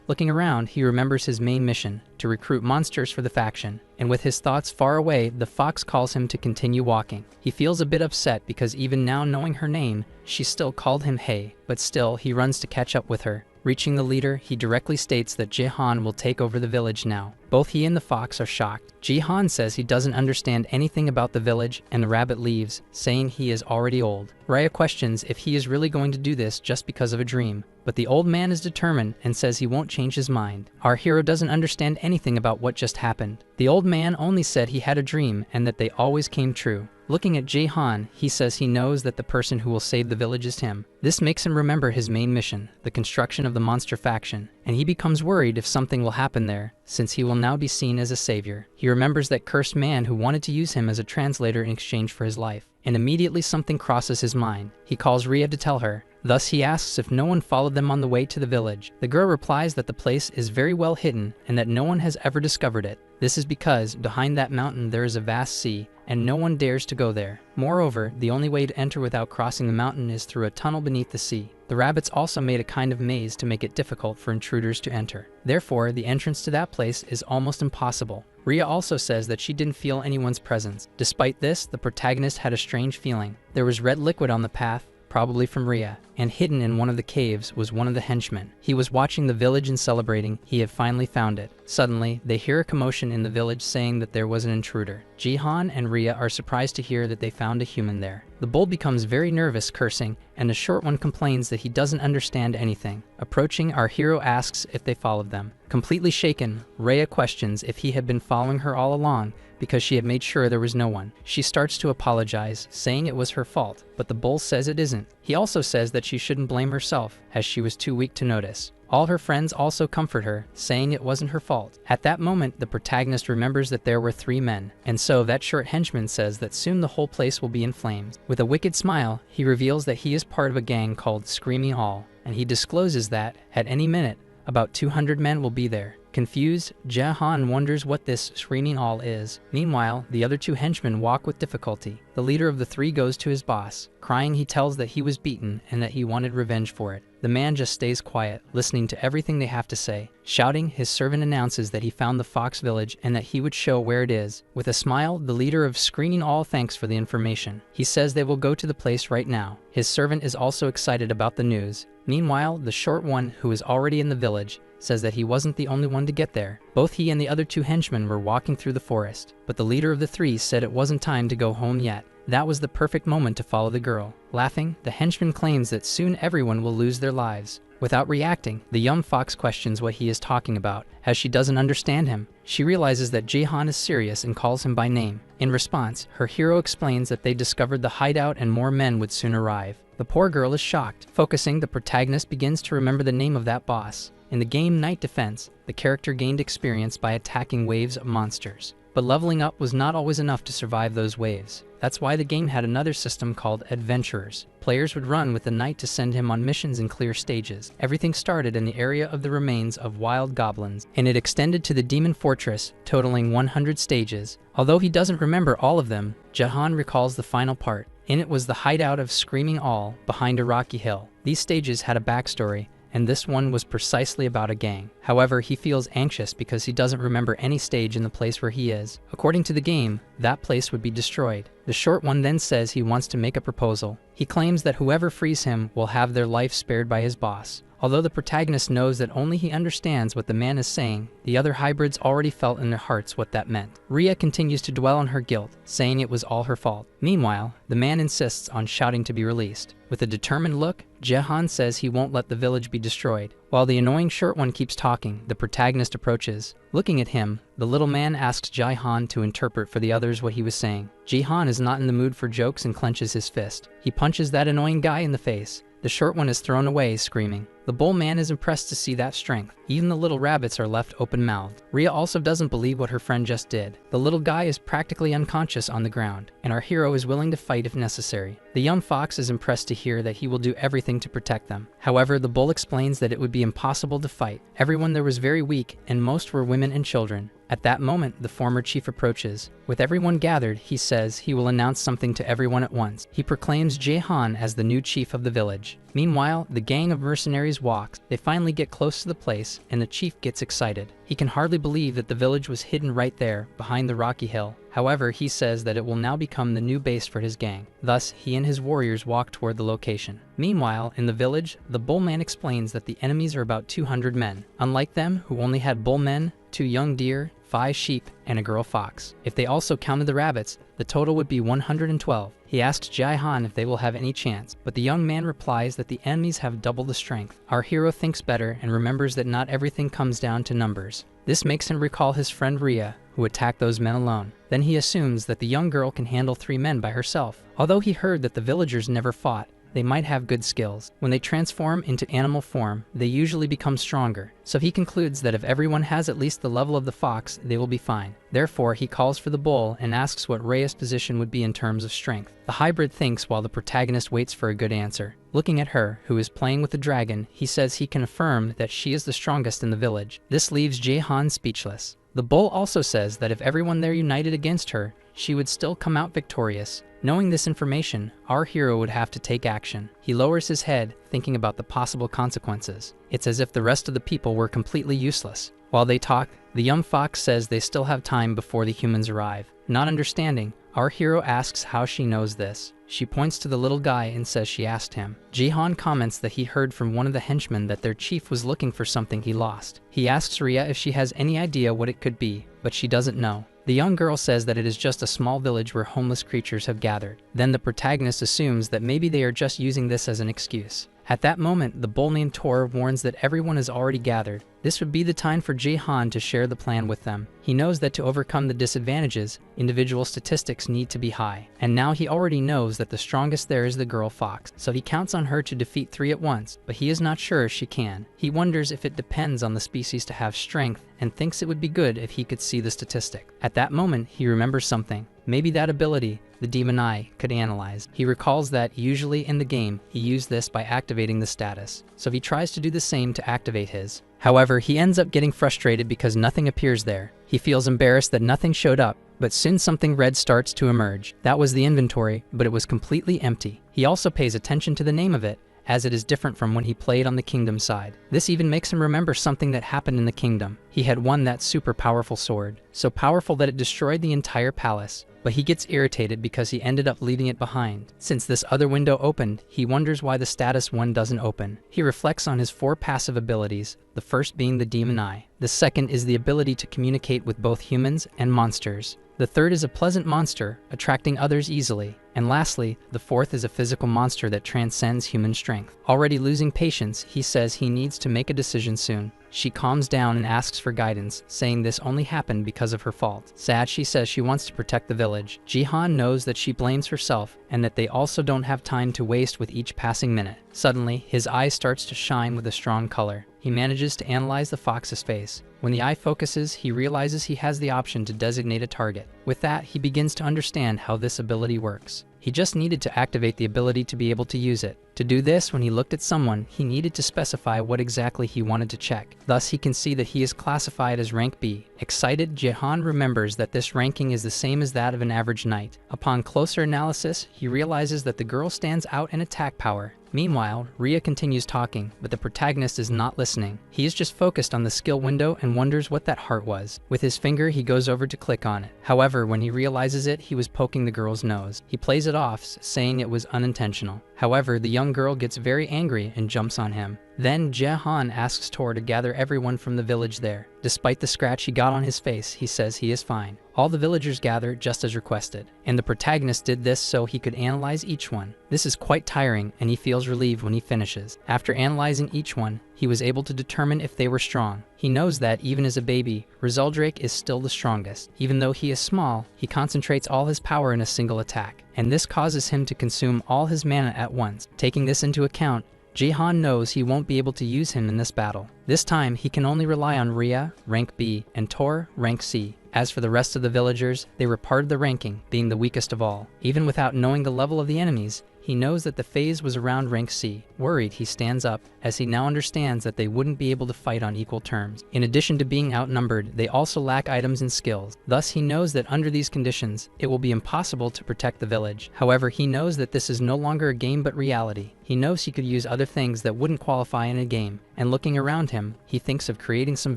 Looking around, he remembers his main mission, to recruit monsters for the faction. And with his thoughts far away, the fox calls him to continue walking. He feels a bit upset because even now knowing her name, she still called him Hey, but still, he runs to catch up with her. Reaching the leader, he directly states that Jae-han will take over the village now. Both he and the fox are shocked. Jae-han says he doesn't understand anything about the village, and the rabbit leaves, saying he is already old. Rhea questions if he is really going to do this just because of a dream, but the old man is determined and says he won't change his mind. Our hero doesn't understand anything about what just happened. The old man only said he had a dream and that they always came true. Looking at Jae-han, he says he knows that the person who will save the village is him. This makes him remember his main mission, the construction of the monster faction, and he becomes worried if something will happen there, since he will now be seen as a savior. He remembers that cursed man who wanted to use him as a translator in exchange for his life, and immediately something crosses his mind. He calls Rhea to tell her. Thus he asks if no one followed them on the way to the village. The girl replies that the place is very well hidden and that no one has ever discovered it. This is because behind that mountain there is a vast sea, and no one dares to go there. Moreover, the only way to enter without crossing the mountain is through a tunnel beneath the sea. The rabbits also made a kind of maze to make it difficult for intruders to enter. Therefore, the entrance to that place is almost impossible. Rhea also says that she didn't feel anyone's presence. Despite this, the protagonist had a strange feeling. There was red liquid on the path, probably from Rhea, and hidden in one of the caves was one of the henchmen. He was watching the village and celebrating he had finally found it. Suddenly, they hear a commotion in the village saying that there was an intruder. Jae-han and Rhea are surprised to hear that they found a human there. The bull becomes very nervous, cursing, and the short one complains that he doesn't understand anything. Approaching, our hero asks if they followed them. Completely shaken, Rhea questions if he had been following her all along, because she had made sure there was no one. She starts to apologize, saying it was her fault, but the bull says it isn't. He also says that she shouldn't blame herself, as she was too weak to notice. All her friends also comfort her, saying it wasn't her fault. At that moment, the protagonist remembers that there were 3 men, and so that short henchman says that soon the whole place will be in flames. With a wicked smile, he reveals that he is part of a gang called Screaming All, and he discloses that, at any minute, about 200 men will be there. Confused, Jae-han wonders what this Screaming All is. Meanwhile, the other 2 henchmen walk with difficulty. The leader of the 3 goes to his boss. Crying, he tells that he was beaten and that he wanted revenge for it. The man just stays quiet, listening to everything they have to say. Shouting, his servant announces that he found the Fox Village and that he would show where it is. With a smile, the leader of Screaming All thanks for the information. He says they will go to the place right now. His servant is also excited about the news. Meanwhile, the short one, who is already in the village, says that he wasn't the only one to get there. Both he and the other 2 henchmen were walking through the forest, but the leader of the 3 said it wasn't time to go home yet. That was the perfect moment to follow the girl. Laughing, the henchman claims that soon everyone will lose their lives. Without reacting, the young fox questions what he is talking about, as she doesn't understand him. She realizes that Jae-han is serious and calls him by name. In response, her hero explains that they discovered the hideout and more men would soon arrive. The poor girl is shocked. Focusing, the protagonist begins to remember the name of that boss. In the game Night Defense, the character gained experience by attacking waves of monsters. But leveling up was not always enough to survive those waves. That's why the game had another system called Adventurers. Players would run with the knight to send him on missions and clear stages. Everything started in the area of the remains of wild goblins, and it extended to the demon fortress, totaling 100 stages. Although he doesn't remember all of them, Jahan recalls the final part. In it was the hideout of Screaming All behind a rocky hill. These stages had a backstory, and this one was precisely about a gang. However, he feels anxious because he doesn't remember any stage in the place where he is. According to the game, that place would be destroyed. The short one then says he wants to make a proposal. He claims that whoever frees him will have their life spared by his boss. Although the protagonist knows that only he understands what the man is saying, the other hybrids already felt in their hearts what that meant. Ria continues to dwell on her guilt, saying it was all her fault. Meanwhile, the man insists on shouting to be released. With a determined look, Jahan says he won't let the village be destroyed. While the annoying short one keeps talking, the protagonist approaches. Looking at him, the little man asks Jahan to interpret for the others what he was saying. Jahan is not in the mood for jokes and clenches his fist. He punches that annoying guy in the face. The short one is thrown away, screaming. The bull man is impressed to see that strength. Even the little rabbits are left open-mouthed. Ria also doesn't believe what her friend just did. The little guy is practically unconscious on the ground, and our hero is willing to fight if necessary. The young fox is impressed to hear that he will do everything to protect them. However, the bull explains that it would be impossible to fight. Everyone there was very weak, and most were women and children. At that moment, the former chief approaches. With everyone gathered, he says he will announce something to everyone at once. He proclaims Jahan as the new chief of the village. Meanwhile, the gang of mercenaries walks. They finally get close to the place, and the chief gets excited. He can hardly believe that the village was hidden right there, behind the rocky hill. However, he says that it will now become the new base for his gang. Thus, he and his warriors walk toward the location. Meanwhile, in the village, the bullman explains that the enemies are about 200 men. Unlike them, who only had bullmen, 2 young deer, 5 sheep, and a girl fox. If they also counted the rabbits, the total would be 112. He asks Jahan if they will have any chance, but the young man replies that the enemies have double the strength. Our hero thinks better and remembers that not everything comes down to numbers. This makes him recall his friend Ria, who attacked those men alone. Then he assumes that the young girl can handle 3 men by herself. Although he heard that the villagers never fought, they might have good skills. When they transform into animal form, they usually become stronger. So he concludes that if everyone has at least the level of the fox, they will be fine. Therefore, he calls for the bull and asks what Rhea's position would be in terms of strength. The hybrid thinks while the protagonist waits for a good answer. Looking at her, who is playing with the dragon, he says he can affirm that she is the strongest in the village. This leaves Jahan speechless. The bull also says that if everyone there united against her, she would still come out victorious. Knowing this information, our hero would have to take action. He lowers his head, thinking about the possible consequences. It's as if the rest of the people were completely useless. While they talk, the young fox says they still have time before the humans arrive. Not understanding, our hero asks how she knows this. She points to the little guy and says she asked him. Jihan comments that he heard from one of the henchmen that their chief was looking for something he lost. He asks Ria if she has any idea what it could be, but she doesn't know. The young girl says that it is just a small village where homeless creatures have gathered. Then the protagonist assumes that maybe they are just using this as an excuse. At that moment, the bull named Tor warns that everyone is already gathered. This would be the time for Jahan to share the plan with them. He knows that to overcome the disadvantages, individual statistics need to be high. And now he already knows that the strongest there is the girl fox, so he counts on her to defeat 3 at once, but he is not sure if she can. He wonders if it depends on the species to have strength, and thinks it would be good if he could see the statistic. At that moment, he remembers something. Maybe that ability, the demon eye, could analyze. He recalls that, usually in the game, he used this by activating the status, so he tries to do the same to activate his. However, he ends up getting frustrated because nothing appears there. He feels embarrassed that nothing showed up, but soon something red starts to emerge. That was the inventory, but it was completely empty. He also pays attention to the name of it, as it is different from when he played on the kingdom side. This even makes him remember something that happened in the kingdom. He had won that super powerful sword, so powerful that it destroyed the entire palace. But he gets irritated because he ended up leaving it behind. Since this other window opened, he wonders why the status one doesn't open. He reflects on his 4 passive abilities, the first being the demon eye. The second is the ability to communicate with both humans and monsters. The third is a pleasant monster, attracting others easily. And lastly, the fourth is a physical monster that transcends human strength. Already losing patience, he says he needs to make a decision soon. She calms down and asks for guidance, saying this only happened because of her fault. Sad, she says she wants to protect the village. Jihan knows that she blames herself, and that they also don't have time to waste with each passing minute. Suddenly, his eye starts to shine with a strong color. he manages to analyze the fox's face. When the eye focuses, he realizes he has the option to designate a target. With that, he begins to understand how this ability works. He just needed to activate the ability to be able to use it. To do this, when he looked at someone, he needed to specify what exactly he wanted to check. Thus, he can see that he is classified as rank B. Excited, Jehan remembers that this ranking is the same as that of an average knight. Upon closer analysis, he realizes that the girl stands out in attack power. Meanwhile, Ria continues talking, but the protagonist is not listening. He is just focused on the skill window and wonders what that heart was. With his finger, he goes over to click on it. However, when he realizes it, he was poking the girl's nose. He plays it off, saying it was unintentional. However, the young girl gets very angry and jumps on him. Then Jehan asks Tor to gather everyone from the village there. Despite the scratch he got on his face, he says he is fine. All the villagers gather just as requested, and the protagonist did this so he could analyze each one. This is quite tiring, and he feels relieved when he finishes. After analyzing each one, he was able to determine if they were strong. He knows that, even as a baby, Rizaldrake is still the strongest. Even though he is small, he concentrates all his power in a single attack, and this causes him to consume all his mana at once. Taking this into account, Jehan knows he won't be able to use him in this battle. This time, he can only rely on Ria, rank B, and Tor, rank C. As for the rest of the villagers, they were part of the ranking, being the weakest of all. Even without knowing the level of the enemies, he knows that the phase was around rank C. Worried, he stands up, as he now understands that they wouldn't be able to fight on equal terms. In addition to being outnumbered, they also lack items and skills. Thus, he knows that under these conditions, it will be impossible to protect the village. However, he knows that this is no longer a game but reality. He knows he could use other things that wouldn't qualify in a game, and looking around him, he thinks of creating some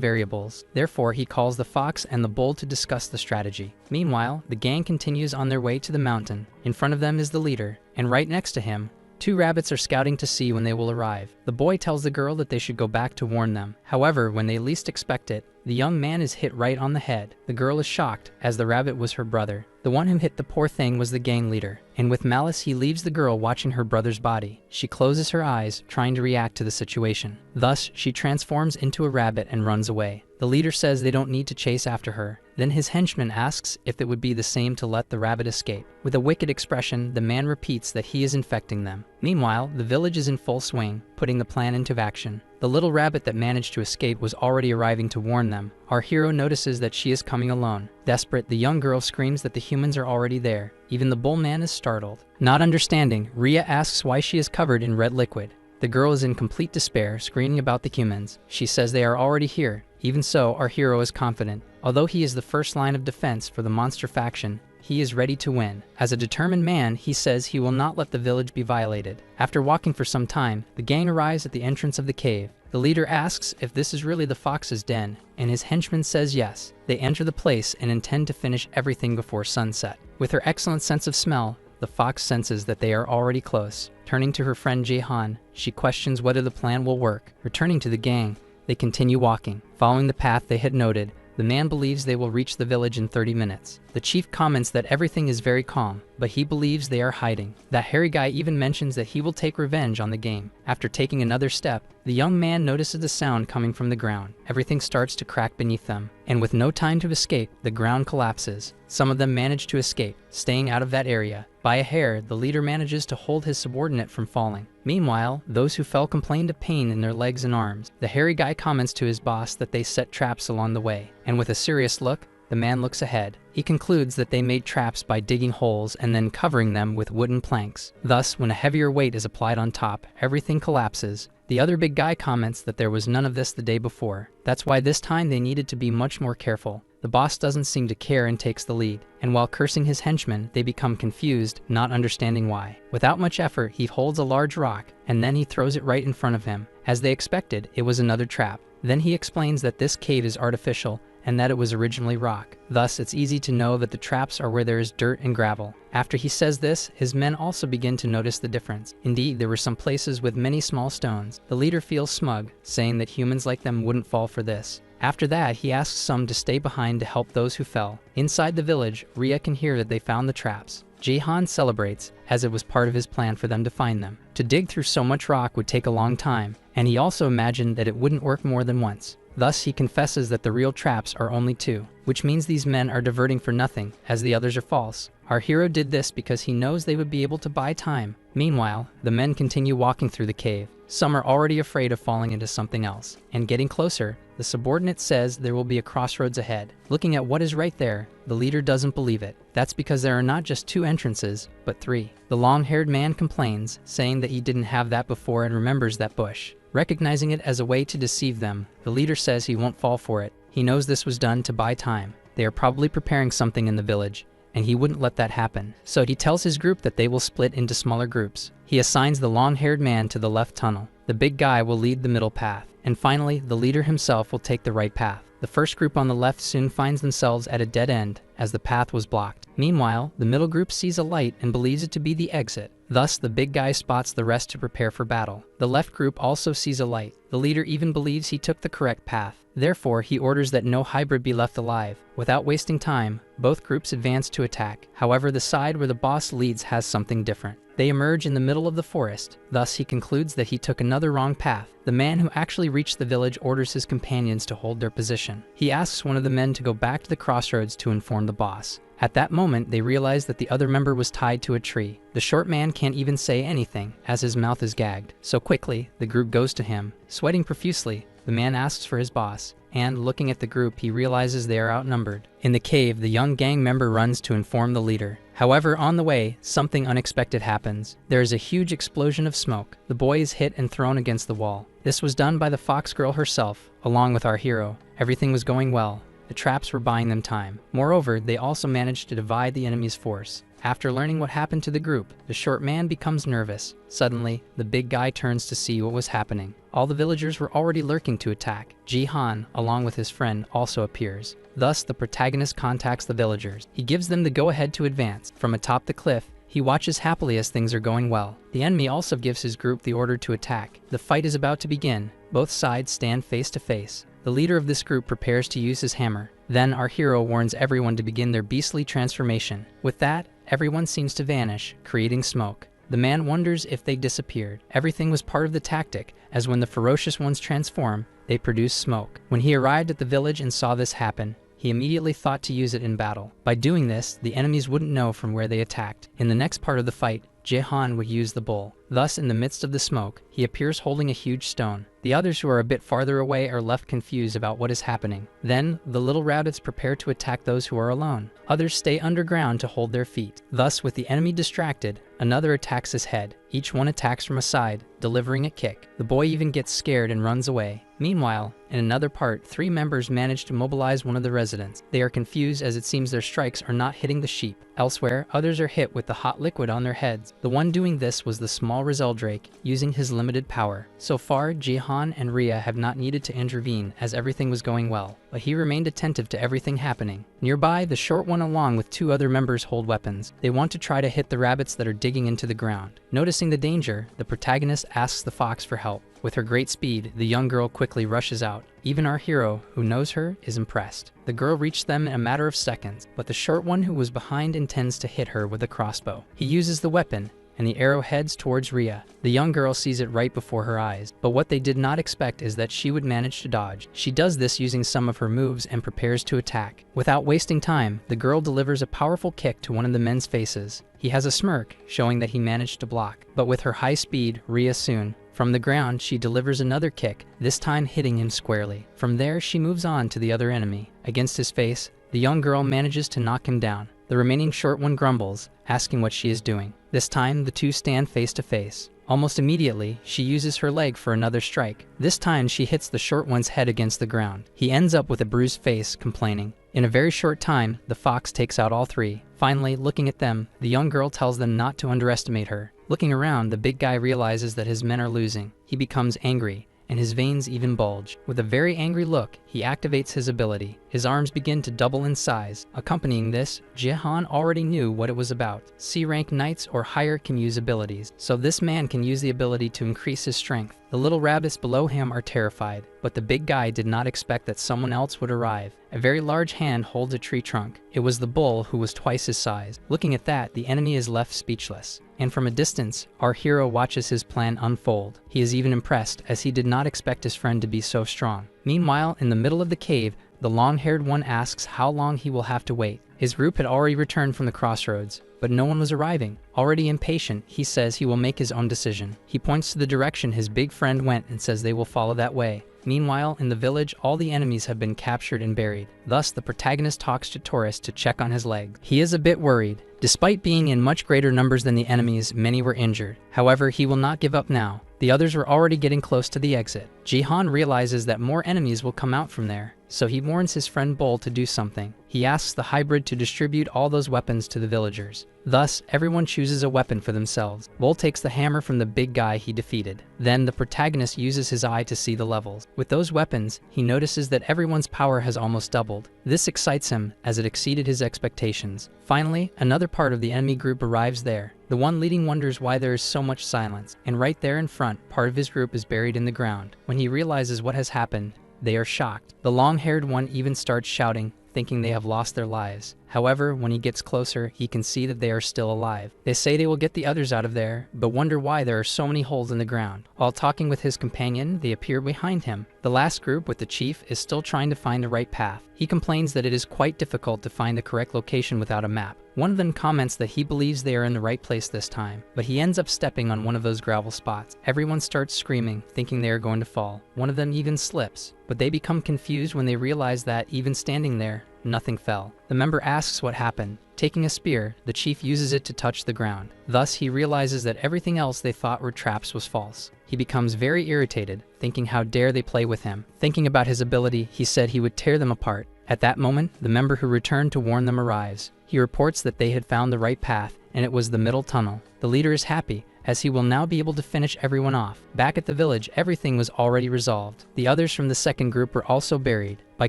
variables. Therefore, he calls the fox and the bull to discuss the strategy. Meanwhile, the gang continues on their way to the mountain. In front of them is the leader, and right next to him, two rabbits are scouting to see when they will arrive. The boy tells the girl that they should go back to warn them. However, when they least expect it, the young man is hit right on the head. The girl is shocked, as the rabbit was her brother. The one who hit the poor thing was the gang leader, and with malice he leaves the girl watching her brother's body. She closes her eyes, trying to react to the situation. Thus, she transforms into a rabbit and runs away. The leader says they don't need to chase after her. Then his henchman asks if it would be the same to let the rabbit escape. With a wicked expression, the man repeats that he is infecting them. Meanwhile, the village is in full swing, putting the plan into action. The little rabbit that managed to escape was already arriving to warn them. Our hero notices that she is coming alone. Desperate, the young girl screams that the humans are already there. Even the bull man is startled. Not understanding, Ria asks why she is covered in red liquid. The girl is in complete despair, screaming about the humans. She says they are already here. Even so, our hero is confident. Although he is the first line of defense for the monster faction, he is ready to win. As a determined man, he says he will not let the village be violated. After walking for some time, the gang arrives at the entrance of the cave. The leader asks if this is really the fox's den, and his henchman says yes. They enter the place and intend to finish everything before sunset. With her excellent sense of smell, the fox senses that they are already close. Turning to her friend Jehan, she questions whether the plan will work. Returning to the gang, they continue walking. Following the path they had noted, the man believes they will reach the village in 30 minutes. The chief comments that everything is very calm, but he believes they are hiding. That hairy guy even mentions that he will take revenge on the game. After taking another step, the young man notices the sound coming from the ground. Everything starts to crack beneath them, and with no time to escape, the ground collapses. Some of them manage to escape, staying out of that area. By a hair, the leader manages to hold his subordinate from falling. Meanwhile, those who fell complained of pain in their legs and arms. The hairy guy comments to his boss that they set traps along the way, and with a serious look, the man looks ahead. He concludes that they made traps by digging holes and then covering them with wooden planks. Thus, when a heavier weight is applied on top, everything collapses. The other big guy comments that there was none of this the day before. That's why this time they needed to be much more careful. The boss doesn't seem to care and takes the lead, and while cursing his henchmen, they become confused, not understanding why. Without much effort, he holds a large rock, and then he throws it right in front of him. As they expected, it was another trap. Then he explains that this cave is artificial, and that it was originally rock. Thus, it's easy to know that the traps are where there is dirt and gravel. After he says this, his men also begin to notice the difference. Indeed, there were some places with many small stones. The leader feels smug, saying that humans like them wouldn't fall for this. After that, he asks some to stay behind to help those who fell. Inside the village, Ria can hear that they found the traps. Jehan celebrates, as it was part of his plan for them to find them. To dig through so much rock would take a long time, and he also imagined that it wouldn't work more than once. Thus, he confesses that the real traps are only two, which means these men are diverting for nothing, as the others are false. Our hero did this because he knows they would be able to buy time. Meanwhile, the men continue walking through the cave. Some are already afraid of falling into something else, and getting closer, the subordinate says there will be a crossroads ahead. Looking at what is right there, the leader doesn't believe it. That's because there are not just two entrances, but three. The long-haired man complains, saying that he didn't have that before and remembers that bush. Recognizing it as a way to deceive them, the leader says he won't fall for it. He knows this was done to buy time. They are probably preparing something in the village, and he wouldn't let that happen. So he tells his group that they will split into smaller groups. He assigns the long-haired man to the left tunnel. The big guy will lead the middle path. And finally, the leader himself will take the right path. The first group on the left soon finds themselves at a dead end, as the path was blocked. Meanwhile, the middle group sees a light and believes it to be the exit. Thus, the big guy spots the rest to prepare for battle. The left group also sees a light. The leader even believes he took the correct path. Therefore, he orders that no hybrid be left alive. Without wasting time, both groups advance to attack. However, the side where the boss leads has something different. They emerge in the middle of the forest. Thus, he concludes that he took another wrong path. The man who actually reached the village orders his companions to hold their position. He asks one of the men to go back to the crossroads to inform the boss. At that moment, they realize that the other member was tied to a tree. The short man can't even say anything, as his mouth is gagged. So quickly, the group goes to him. Sweating profusely, the man asks for his boss, and looking at the group, he realizes they are outnumbered. In the cave, the young gang member runs to inform the leader. However, on the way, something unexpected happens. There is a huge explosion of smoke. The boy is hit and thrown against the wall. This was done by the fox girl herself, along with our hero. Everything was going well. The traps were buying them time. Moreover, they also managed to divide the enemy's force. After learning what happened to the group, the short man becomes nervous. Suddenly, the big guy turns to see what was happening. All the villagers were already lurking to attack. Jihan, along with his friend, also appears. Thus, the protagonist contacts the villagers. He gives them the go-ahead to advance. From atop the cliff, he watches happily as things are going well. The enemy also gives his group the order to attack. The fight is about to begin. Both sides stand face to face. The leader of this group prepares to use his hammer. Then our hero warns everyone to begin their beastly transformation. With that, everyone seems to vanish, creating smoke. The man wonders if they disappeared. Everything was part of the tactic, as when the ferocious ones transform, they produce smoke. When he arrived at the village and saw this happen, he immediately thought to use it in battle. By doing this, the enemies wouldn't know from where they attacked. In the next part of the fight, Jehan would use the bull. Thus, in the midst of the smoke, he appears holding a huge stone. The others who are a bit farther away are left confused about what is happening. Then, the little rabbits prepare to attack those who are alone. Others stay underground to hold their feet. Thus, with the enemy distracted, another attacks his head. Each one attacks from a side, delivering a kick. The boy even gets scared and runs away. Meanwhile, in another part, 3 members manage to mobilize one of the residents. They are confused as it seems their strikes are not hitting the sheep. Elsewhere, others are hit with the hot liquid on their heads. The one doing this was the small Rizeldrake, using his limited power. So far, Jihan and Ria have not needed to intervene as everything was going well, but he remained attentive to everything happening. Nearby, the short one along with 2 other members hold weapons. They want to try to hit the rabbits that are digging into the ground. Noticing the danger, the protagonist asks the fox for help. With her great speed, the young girl quickly rushes out. Even our hero, who knows her, is impressed. The girl reached them in a matter of seconds, but the short one who was behind intends to hit her with a crossbow. He uses the weapon, and the arrow heads towards Ria. The young girl sees it right before her eyes, but what they did not expect is that she would manage to dodge. She does this using some of her moves and prepares to attack. Without wasting time, the girl delivers a powerful kick to one of the men's faces. He has a smirk, showing that he managed to block. But with her high speed, Ria soon. From the ground, she delivers another kick, this time hitting him squarely. From there, she moves on to the other enemy. Against his face, the young girl manages to knock him down. The remaining short one grumbles, asking what she is doing. This time, the 2 stand face to face. Almost immediately, she uses her leg for another strike. This time, she hits the short one's head against the ground. He ends up with a bruised face, complaining. In a very short time, the fox takes out all 3. Finally, looking at them, the young girl tells them not to underestimate her. Looking around, the big guy realizes that his men are losing. He becomes angry, and his veins even bulge. With a very angry look, he activates his ability. His arms begin to double in size. Accompanying this, Jehan already knew what it was about. C-rank knights or higher can use abilities, so this man can use the ability to increase his strength. The little rabbits below him are terrified, but the big guy did not expect that someone else would arrive. A very large hand holds a tree trunk. It was the bull who was twice his size. Looking at that, the enemy is left speechless. and from a distance, our hero watches his plan unfold. He is even impressed, as he did not expect his friend to be so strong. Meanwhile, in the middle of the cave, the long-haired one asks how long he will have to wait. His group had already returned from the crossroads, but no one was arriving. Already impatient, he says he will make his own decision. He points to the direction his big friend went and says they will follow that way. Meanwhile, in the village, all the enemies have been captured and buried. Thus, the protagonist talks to tourists to check on his leg. He is a bit worried. Despite being in much greater numbers than the enemies, many were injured. However, he will not give up now. The others were already getting close to the exit. Jihan realizes that more enemies will come out from there, so he warns his friend Bull to do something. He asks the hybrid to distribute all those weapons to the villagers. Thus, everyone chooses a weapon for themselves. Bull takes the hammer from the big guy he defeated. Then, the protagonist uses his eye to see the levels. With those weapons, he notices that everyone's power has almost doubled. This excites him, as it exceeded his expectations. Finally, another part of the enemy group arrives there. The one leading wonders why there is so much silence, and right there in front, part of his group is buried in the ground. When he realizes what has happened, they are shocked. The long-haired one even starts shouting, thinking they have lost their lives. However, when he gets closer, he can see that they are still alive. They say they will get the others out of there, but wonder why there are so many holes in the ground. While talking with his companion, they appear behind him. The last group, with the chief, is still trying to find the right path. He complains that it is quite difficult to find the correct location without a map. One of them comments that he believes they are in the right place this time, but he ends up stepping on one of those gravel spots. Everyone starts screaming, thinking they are going to fall. One of them even slips, but they become confused when they realize that, even standing there, nothing fell. The member asks what happened. Taking a spear, the chief uses it to touch the ground. Thus, he realizes that everything else they thought were traps was false. He becomes very irritated, thinking how dare they play with him. Thinking about his ability, he said he would tear them apart. At that moment, the member who returned to warn them arrives. He reports that they had found the right path, and it was the middle tunnel. The leader is happy, as he will now be able to finish everyone off. Back at the village, everything was already resolved. The others from the second group were also buried. By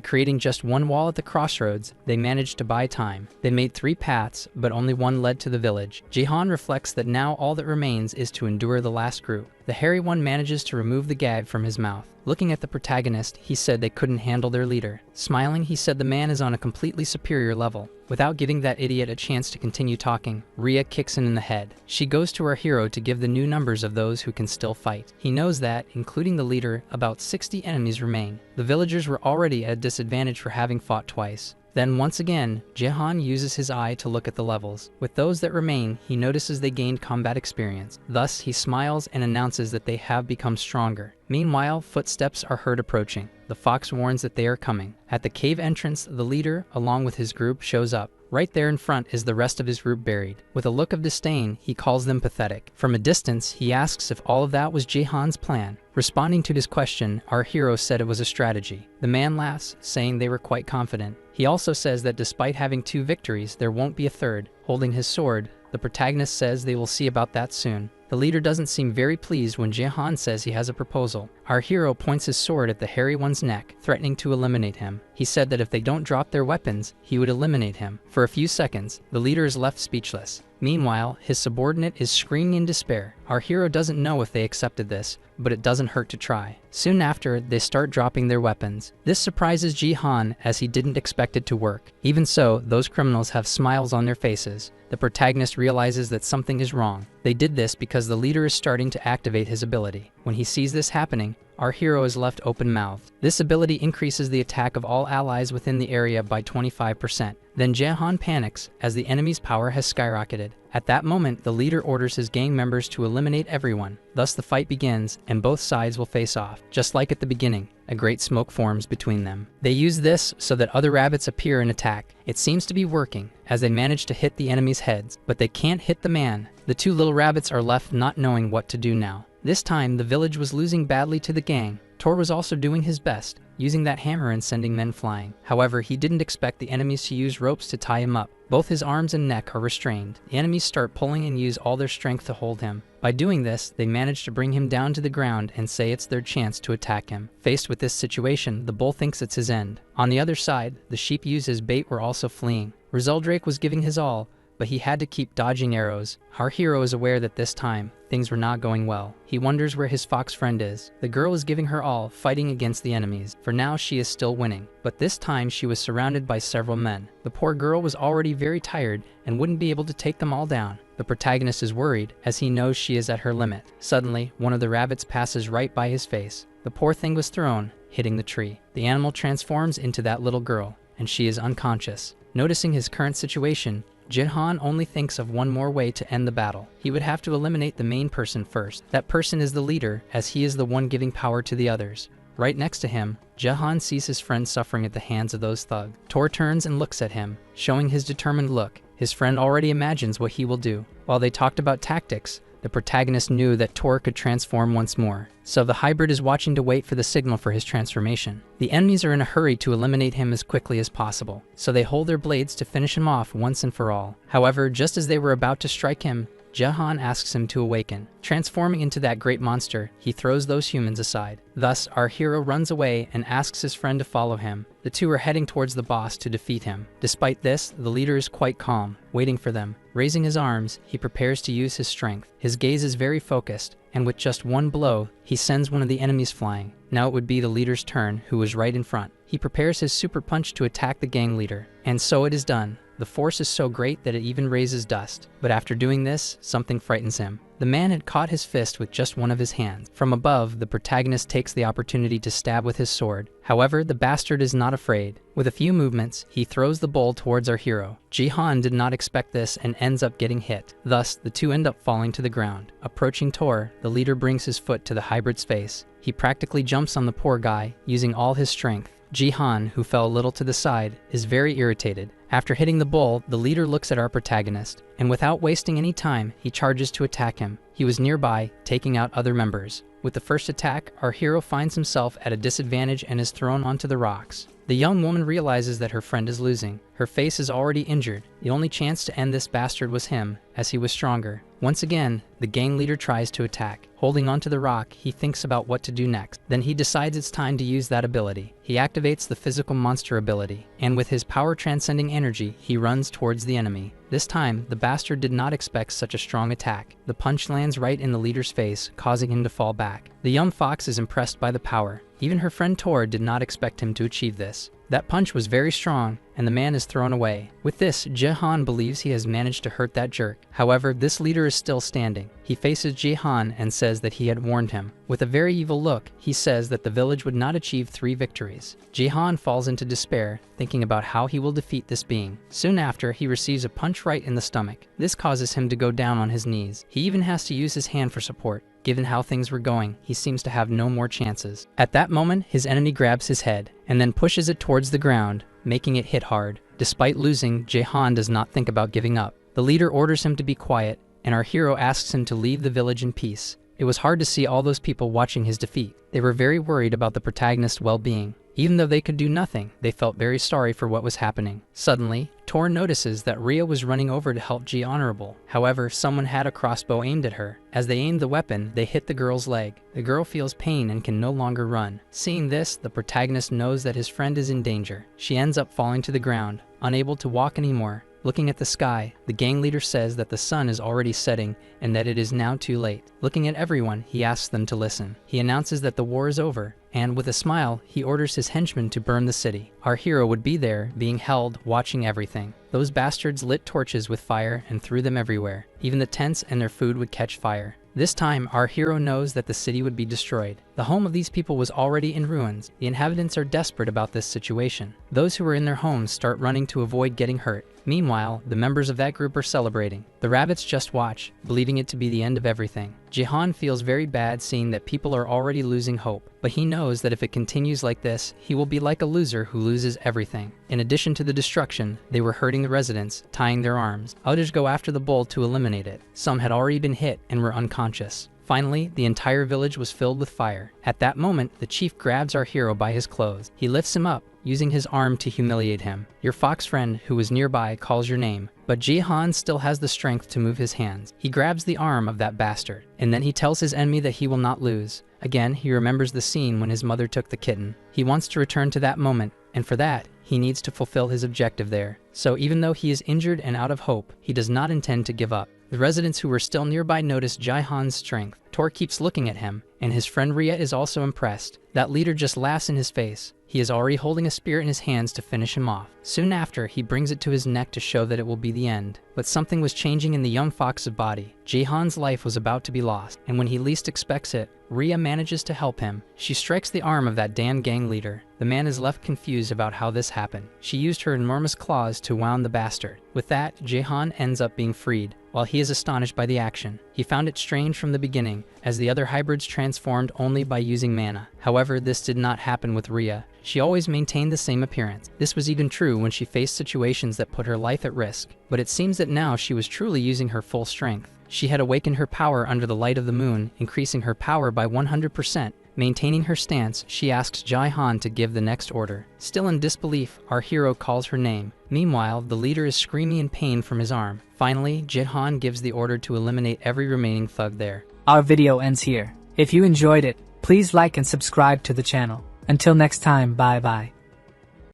creating just one wall at the crossroads, they managed to buy time. They made 3 paths, but only one led to the village. Jihan reflects that now all that remains is to endure the last group. The hairy one manages to remove the gag from his mouth. Looking at the protagonist, he said they couldn't handle their leader. Smiling, he said the man is on a completely superior level. Without giving that idiot a chance to continue talking, Ria kicks him in the head. She goes to our hero to give the new numbers of those who can still fight. He knows that, including the leader, about 60 enemies remain. The villagers were already at a disadvantage for having fought twice. Then once again, Jihan uses his eye to look at the levels. With those that remain, he notices they gained combat experience. Thus, he smiles and announces that they have become stronger. Meanwhile, footsteps are heard approaching. The fox warns that they are coming. At the cave entrance, the leader, along with his group, shows up. Right there in front is the rest of his group buried. With a look of disdain, he calls them pathetic. From a distance, he asks if all of that was Jihan's plan. Responding to his question, our hero said it was a strategy. The man laughs, saying they were quite confident. He also says that despite having 2 victories, there won't be a third. Holding his sword, the protagonist says they will see about that soon. The leader doesn't seem very pleased when Jihan says he has a proposal. Our hero points his sword at the hairy one's neck, threatening to eliminate him. He said that if they don't drop their weapons, he would eliminate him. For a few seconds, the leader is left speechless. Meanwhile, his subordinate is screaming in despair. Our hero doesn't know if they accepted this, but it doesn't hurt to try. Soon after, they start dropping their weapons. This surprises Jihan, as he didn't expect it to work. Even so, those criminals have smiles on their faces. The protagonist realizes that something is wrong. They did this because the leader is starting to activate his ability. When he sees this happening, our hero is left open-mouthed. This ability increases the attack of all allies within the area by 25%. Then Jihan panics, as the enemy's power has skyrocketed. At that moment, the leader orders his gang members to eliminate everyone. Thus the fight begins, and both sides will face off. Just like at the beginning, a great smoke forms between them. They use this so that other rabbits appear and attack. It seems to be working, as they manage to hit the enemy's heads, but they can't hit the man. The 2 little rabbits are left not knowing what to do now. This time, the village was losing badly to the gang. Tor was also doing his best, using that hammer and sending men flying. However, he didn't expect the enemies to use ropes to tie him up. Both his arms and neck are restrained. The enemies start pulling and use all their strength to hold him. By doing this, they manage to bring him down to the ground and say it's their chance to attack him. Faced with this situation, the bull thinks it's his end. On the other side, the sheep used as bait were also fleeing. Rizeldrake was giving his all, but he had to keep dodging arrows. Our hero is aware that this time, things were not going well. He wonders where his fox friend is. The girl is giving her all, fighting against the enemies. For now, she is still winning. But this time, she was surrounded by several men. The poor girl was already very tired and wouldn't be able to take them all down. The protagonist is worried, as he knows she is at her limit. Suddenly, one of the rabbits passes right by his face. The poor thing was thrown, hitting the tree. The animal transforms into that little girl, and she is unconscious. Noticing his current situation, Jihan only thinks of one more way to end the battle. He would have to eliminate the main person first. That person is the leader, as he is the one giving power to the others. Right next to him, Jihan sees his friend suffering at the hands of those thugs. Tor turns and looks at him, showing his determined look. His friend already imagines what he will do. While they talked about tactics, the protagonist knew that Tor could transform once more, so the hybrid is watching to wait for the signal for his transformation. The enemies are in a hurry to eliminate him as quickly as possible, so they hold their blades to finish him off once and for all. However, just as they were about to strike him, Jihan asks him to awaken. Transforming into that great monster, he throws those humans aside. Thus, our hero runs away and asks his friend to follow him. The two are heading towards the boss to defeat him. Despite this, the leader is quite calm, waiting for them. Raising his arms, he prepares to use his strength. His gaze is very focused, and with just one blow, he sends one of the enemies flying. Now it would be the leader's turn, who was right in front. He prepares his super punch to attack the gang leader, and so it is done. The force is so great that it even raises dust. But after doing this, something frightens him. The man had caught his fist with just one of his hands. From above, the protagonist takes the opportunity to stab with his sword. However, the bastard is not afraid. With a few movements, he throws the bowl towards our hero. Jihan did not expect this and ends up getting hit. Thus, the two end up falling to the ground. Approaching Tor, the leader brings his foot to the hybrid's face. He practically jumps on the poor guy, using all his strength. Jihan, who fell a little to the side, is very irritated. After hitting the bull, the leader looks at our protagonist, and without wasting any time, he charges to attack him. He was nearby, taking out other members. With the first attack, our hero finds himself at a disadvantage and is thrown onto the rocks. The young woman realizes that her friend is losing. Her face is already injured. The only chance to end this bastard was him, as he was stronger. Once again, the gang leader tries to attack. Holding onto the rock, he thinks about what to do next. Then he decides it's time to use that ability. He activates the physical monster ability, and with his power transcending energy, he runs towards the enemy. This time, the bastard did not expect such a strong attack. The punch lands right in the leader's face, causing him to fall back. The young fox is impressed by the power. Even her friend Tor did not expect him to achieve this. That punch was very strong, and the man is thrown away. With this, Jihan believes he has managed to hurt that jerk. However, this leader is still standing. He faces Jihan and says that he had warned him. With a very evil look, he says that the village would not achieve 3 victories. Jihan falls into despair, thinking about how he will defeat this being. Soon after, he receives a punch right in the stomach. This causes him to go down on his knees. He even has to use his hand for support. Given how things were going, he seems to have no more chances. At that moment, his enemy grabs his head, and then pushes it towards the ground, making it hit hard. Despite losing, Jihan does not think about giving up. The leader orders him to be quiet, and our hero asks him to leave the village in peace. It was hard to see all those people watching his defeat. They were very worried about the protagonist's well-being. Even though they could do nothing, they felt very sorry for what was happening. Suddenly, Tor notices that Rhea was running over to help G Honorable. However, someone had a crossbow aimed at her. As they aimed the weapon, they hit the girl's leg. The girl feels pain and can no longer run. Seeing this, the protagonist knows that his friend is in danger. She ends up falling to the ground, unable to walk anymore. Looking at the sky, the gang leader says that the sun is already setting and that it is now too late. Looking at everyone, he asks them to listen. He announces that the war is over, and with a smile, he orders his henchmen to burn the city. Our hero would be there, being held, watching everything. Those bastards lit torches with fire and threw them everywhere. Even the tents and their food would catch fire. This time, our hero knows that the city would be destroyed. The home of these people was already in ruins. The inhabitants are desperate about this situation. Those who are in their homes start running to avoid getting hurt. Meanwhile, the members of that group are celebrating. The rabbits just watch, believing it to be the end of everything. Jihan feels very bad seeing that people are already losing hope, but he knows that if it continues like this, he will be like a loser who loses everything. In addition to the destruction, they were hurting the residents, tying their arms. Others go after the bull to eliminate it. Some had already been hit and were unconscious. Finally, the entire village was filled with fire. At that moment, the chief grabs our hero by his clothes. He lifts him up, using his arm to humiliate him. Your fox friend, who was nearby, calls your name, but Jihan still has the strength to move his hands. He grabs the arm of that bastard, and then he tells his enemy that he will not lose. Again, he remembers the scene when his mother took the kitten. He wants to return to that moment, and for that, he needs to fulfill his objective there. So even though he is injured and out of hope, he does not intend to give up. The residents who were still nearby notice Jae-han's strength. Tor keeps looking at him, and his friend Rhea is also impressed. That leader just laughs in his face. He is already holding a spear in his hands to finish him off. Soon after, he brings it to his neck to show that it will be the end. But something was changing in the young fox's body. Jae-han's life was about to be lost, and when he least expects it, Rhea manages to help him. She strikes the arm of that damn gang leader. The man is left confused about how this happened. She used her enormous claws to wound the bastard. With that, Jae-han ends up being freed. While he is astonished by the action, he found it strange from the beginning, as the other hybrids transformed only by using mana. However, this did not happen with Rhea. She always maintained the same appearance. This was even true when she faced situations that put her life at risk, but it seems that now she was truly using her full strength. She had awakened her power under the light of the moon, increasing her power by 100%. Maintaining her stance, she asks Jae-han to give the next order. Still in disbelief, our hero calls her name. Meanwhile, the leader is screaming in pain from his arm. Finally, Jae-han gives the order to eliminate every remaining thug there. Our video ends here. If you enjoyed it, please like and subscribe to the channel. Until next time, bye bye.